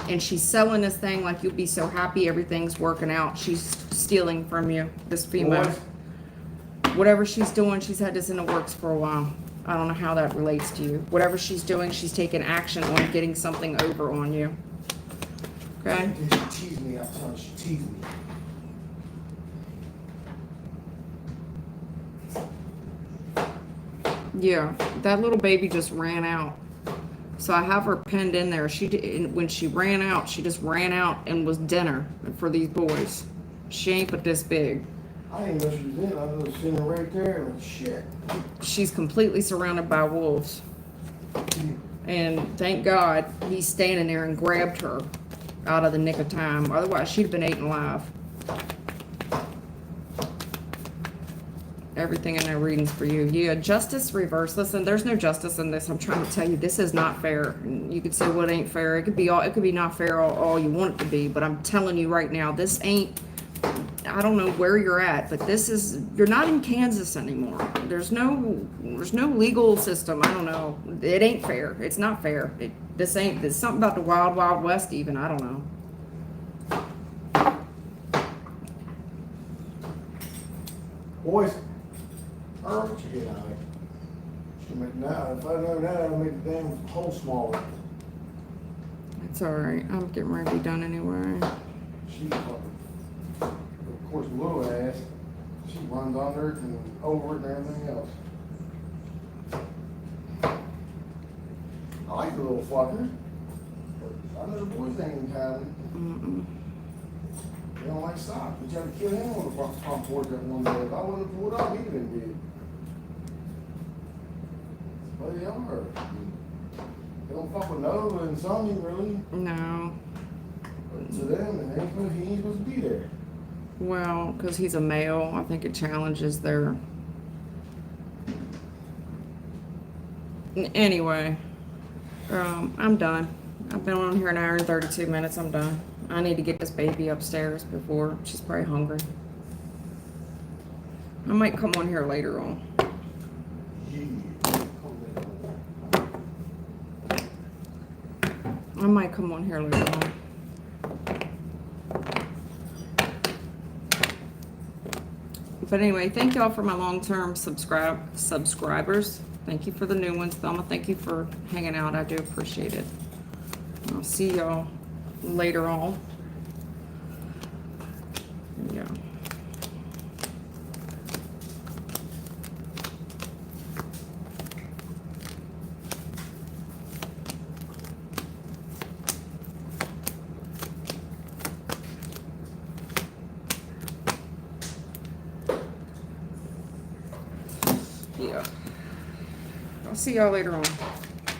And she's selling this thing like you'll be so happy everything's working out. She's stealing from you, this female. Whatever she's doing, she's had this in the works for a while. I don't know how that relates to you. Whatever she's doing, she's taking action on getting something over on you. Okay? She teased me. I told her she teased me. Yeah, that little baby just ran out. So I have her pinned in there. When she ran out, she just ran out and was dinner for these boys. She ain't but this big. I didn't know she was in. I was sitting right there and shit. She's completely surrounded by wolves. And thank God he's standing there and grabbed her out of the nick of time. Otherwise, she'd have been eaten alive. Everything in their readings for you. Yeah, justice reverse. Listen, there's no justice in this. I'm trying to tell you, this is not fair. You could say, well, it ain't fair. It could be all. It could be not fair all you want it to be. But I'm telling you right now, this ain't. I don't know where you're at, but this is. You're not in Kansas anymore. There's no legal system. I don't know. It ain't fair. It's not fair. This ain't. There's something about the wild, wild west. Even I don't know. Boys, what you get out of it? Now, if I know that, I'll make the damn hole smaller. It's alright. I'm getting ready to be done anyway. She fucking, of course, little ass. She runs under it and over it and everything else. I like the little fucker, but I know the boys ain't having it. They don't like socks. We tried to kill him on the front porch that one day. If I wouldn't have pulled up, he'd have been dead. But they are. They don't fuck with Nova and Sonny, really. No. But to them, he ain't supposed to be there. Well, because he's a male, I think it challenges their... Anyway, I'm done. I've been on here an hour and 32 minutes. I'm done. I need to get this baby upstairs before she's probably hungry. I might come on here later on. I might come on here later on. But anyway, thank y'all for my long-term subscribers. Thank you for the new ones. Thelma, thank you for hanging out. I do appreciate it. I'll see y'all later on. Yeah. Yeah. I'll see y'all later on.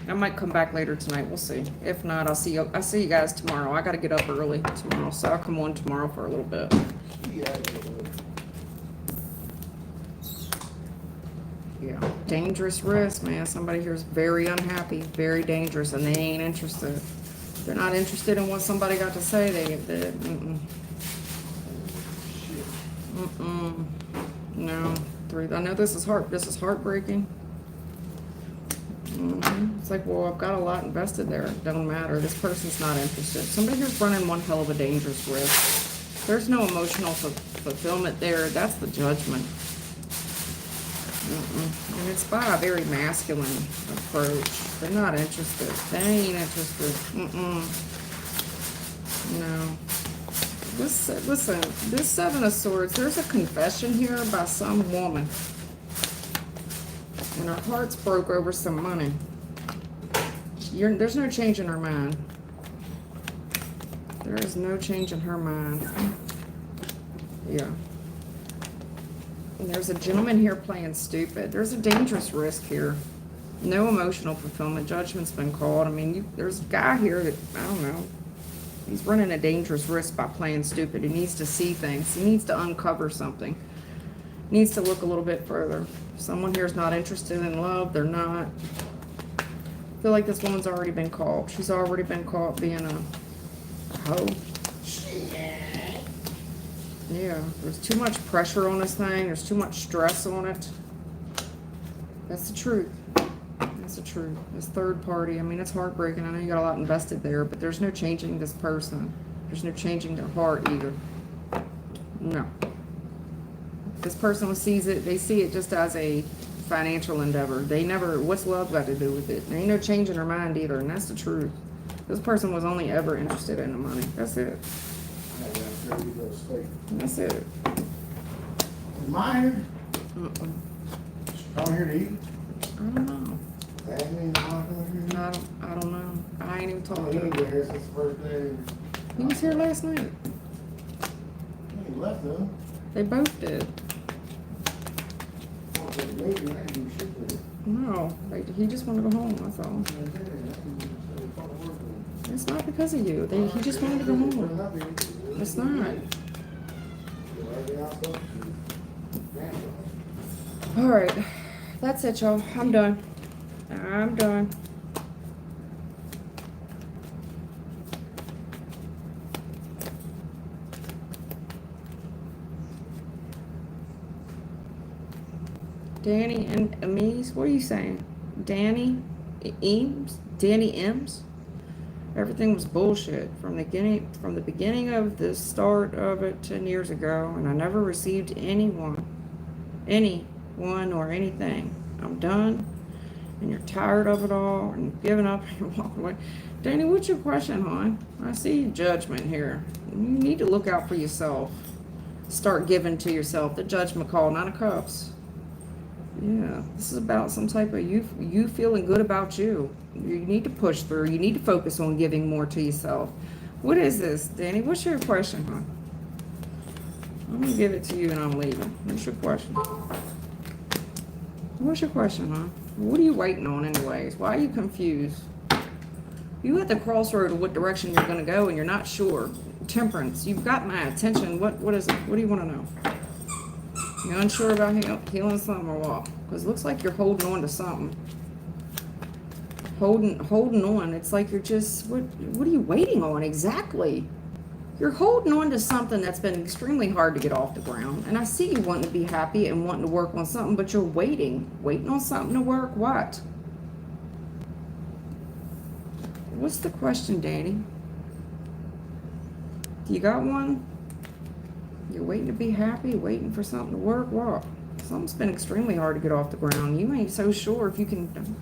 I might come back later tonight. We'll see. If not, I'll see you guys tomorrow. I gotta get up early tomorrow, so I'll come on tomorrow for a little bit. Yeah. Dangerous risk, man. Somebody here is very unhappy, very dangerous, and they ain't interested. They're not interested in what somebody got to say. No. I know this is heartbreaking. It's like, well, I've got a lot invested there. It don't matter. This person's not interested. Somebody here's running one hell of a dangerous risk. There's no emotional fulfillment there. That's the judgment. And it's by a very masculine approach. They're not interested. They ain't interested. No. Listen, this Seven of Swords, there's a confession here by some woman. And her heart's broke over some money. There's no change in her mind. There is no change in her mind. Yeah. And there's a gentleman here playing stupid. There's a dangerous risk here. No emotional fulfillment. Judgment's been called. I mean, there's a guy here that, I don't know. He's running a dangerous risk by playing stupid. He needs to see things. He needs to uncover something. He needs to look a little bit further. Someone here is not interested in love. They're not. I feel like this woman's already been caught. She's already been caught being a hoe. Yeah, there's too much pressure on this thing. There's too much stress on it. That's the truth. That's the truth. This third party, I mean, it's heartbreaking. I know you got a lot invested there, but there's no changing this person. There's no changing their heart either. No. This person sees it, they see it just as a financial endeavor. They never, what's love got to do with it? There ain't no change in their mind either, and that's the truth. This person was only ever interested in the money. That's it. That's it. Mine? Come here to eat? I don't know. I don't know. I ain't even talking to him. Here since the first day. He was here last night. He left them. They both did. Maybe I can do shit with it. No, like, he just wanted to go home, that's all. It's not because of you. He just wanted to go home. It's not. Alright. That's it, y'all. I'm done. I'm done. Danny and Amis, what are you saying? Danny Eames? Danny Ems? Everything was bullshit from the beginning of the start of it 10 years ago, and I never received anyone or anything. I'm done, and you're tired of it all, and giving up, and you're walking away. Danny, what's your question, hon? I see judgment here. You need to look out for yourself. Start giving to yourself. The judgment call, 9 of Cups. Yeah, this is about some type of you feeling good about you. You need to push through. You need to focus on giving more to yourself. What is this, Danny? What's your question, huh? I'm going to give it to you and I'm leaving. What's your question? What's your question, huh? What are you waiting on anyways? Why are you confused? You at the crossroad of what direction you're going to go and you're not sure. Temperance, you've got my attention. What is it? What do you want to know? You're unsure about healing something or what? Because it looks like you're holding on to something. Holding on. It's like you're just, what are you waiting on exactly? You're holding on to something that's been extremely hard to get off the ground. And I see you wanting to be happy and wanting to work on something, but you're waiting on something to work. What? What's the question, Danny? You got one? You're waiting to be happy, waiting for something to work. What? Something's been extremely hard to get off the ground. You ain't so sure if you can.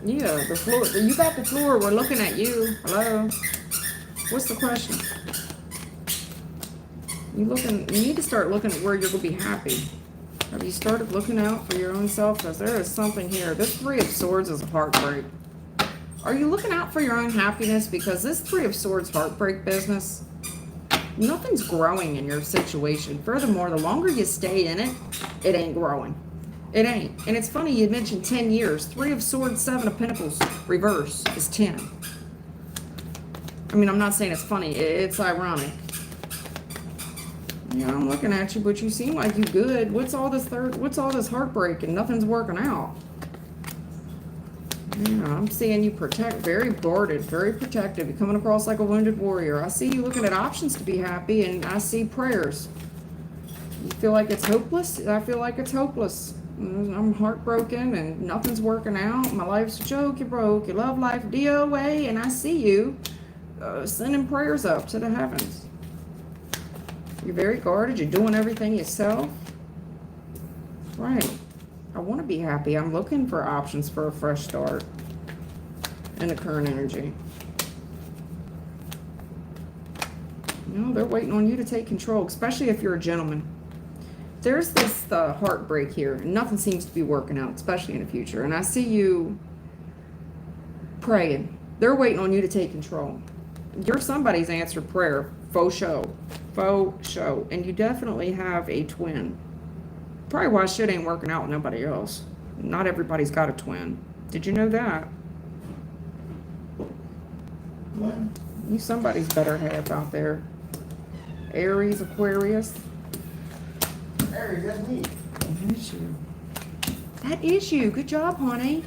Yeah, the floor. You got the floor. We're looking at you. Hello. What's the question? You need to start looking at where you're gonna be happy. Have you started looking out for your own self? Because there is something here. This 3 of Swords is a heartbreak. Are you looking out for your own happiness? Because this 3 of Swords heartbreak business, nothing's growing in your situation. Furthermore, the longer you stay in it, it ain't growing. It ain't. And it's funny you mentioned 10 years. 3 of Swords, 7 of Pentacles, reverse is 10. I mean, I'm not saying it's funny. It's ironic. Yeah, I'm looking at you, but you seem like you good. What's all this heartbreak and nothing's working out? Yeah, I'm seeing you very guarded, very protective. You're coming across like a wounded warrior. I see you looking at options to be happy, and I see prayers. You feel like it's hopeless? I feel like it's hopeless. I'm heartbroken and nothing's working out. My life's a joke. You're broke. Your love life DOA, and I see you sending prayers up to the heavens. You're very guarded. You're doing everything yourself. Right. I want to be happy. I'm looking for options for a fresh start in the current energy. You know, they're waiting on you to take control, especially if you're a gentleman. There's this heartbreak here, and nothing seems to be working out, especially in the future. And I see you praying. They're waiting on you to take control. You're somebody's answered prayer. Faux show. Faux show. And you definitely have a twin. Probably why shit ain't working out with nobody else. Not everybody's got a twin. Did you know that? What? You somebody's better half out there. Aries, Aquarius. Aries, that's me. That is you. That is you. Good job, honey.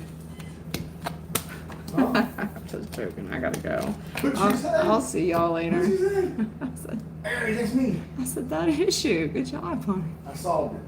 Huh? I'm just joking. I gotta go. What'd she say? I'll see y'all later. What'd she say? I said, Aries, that's me. that is you. Good job, honey. I solved it.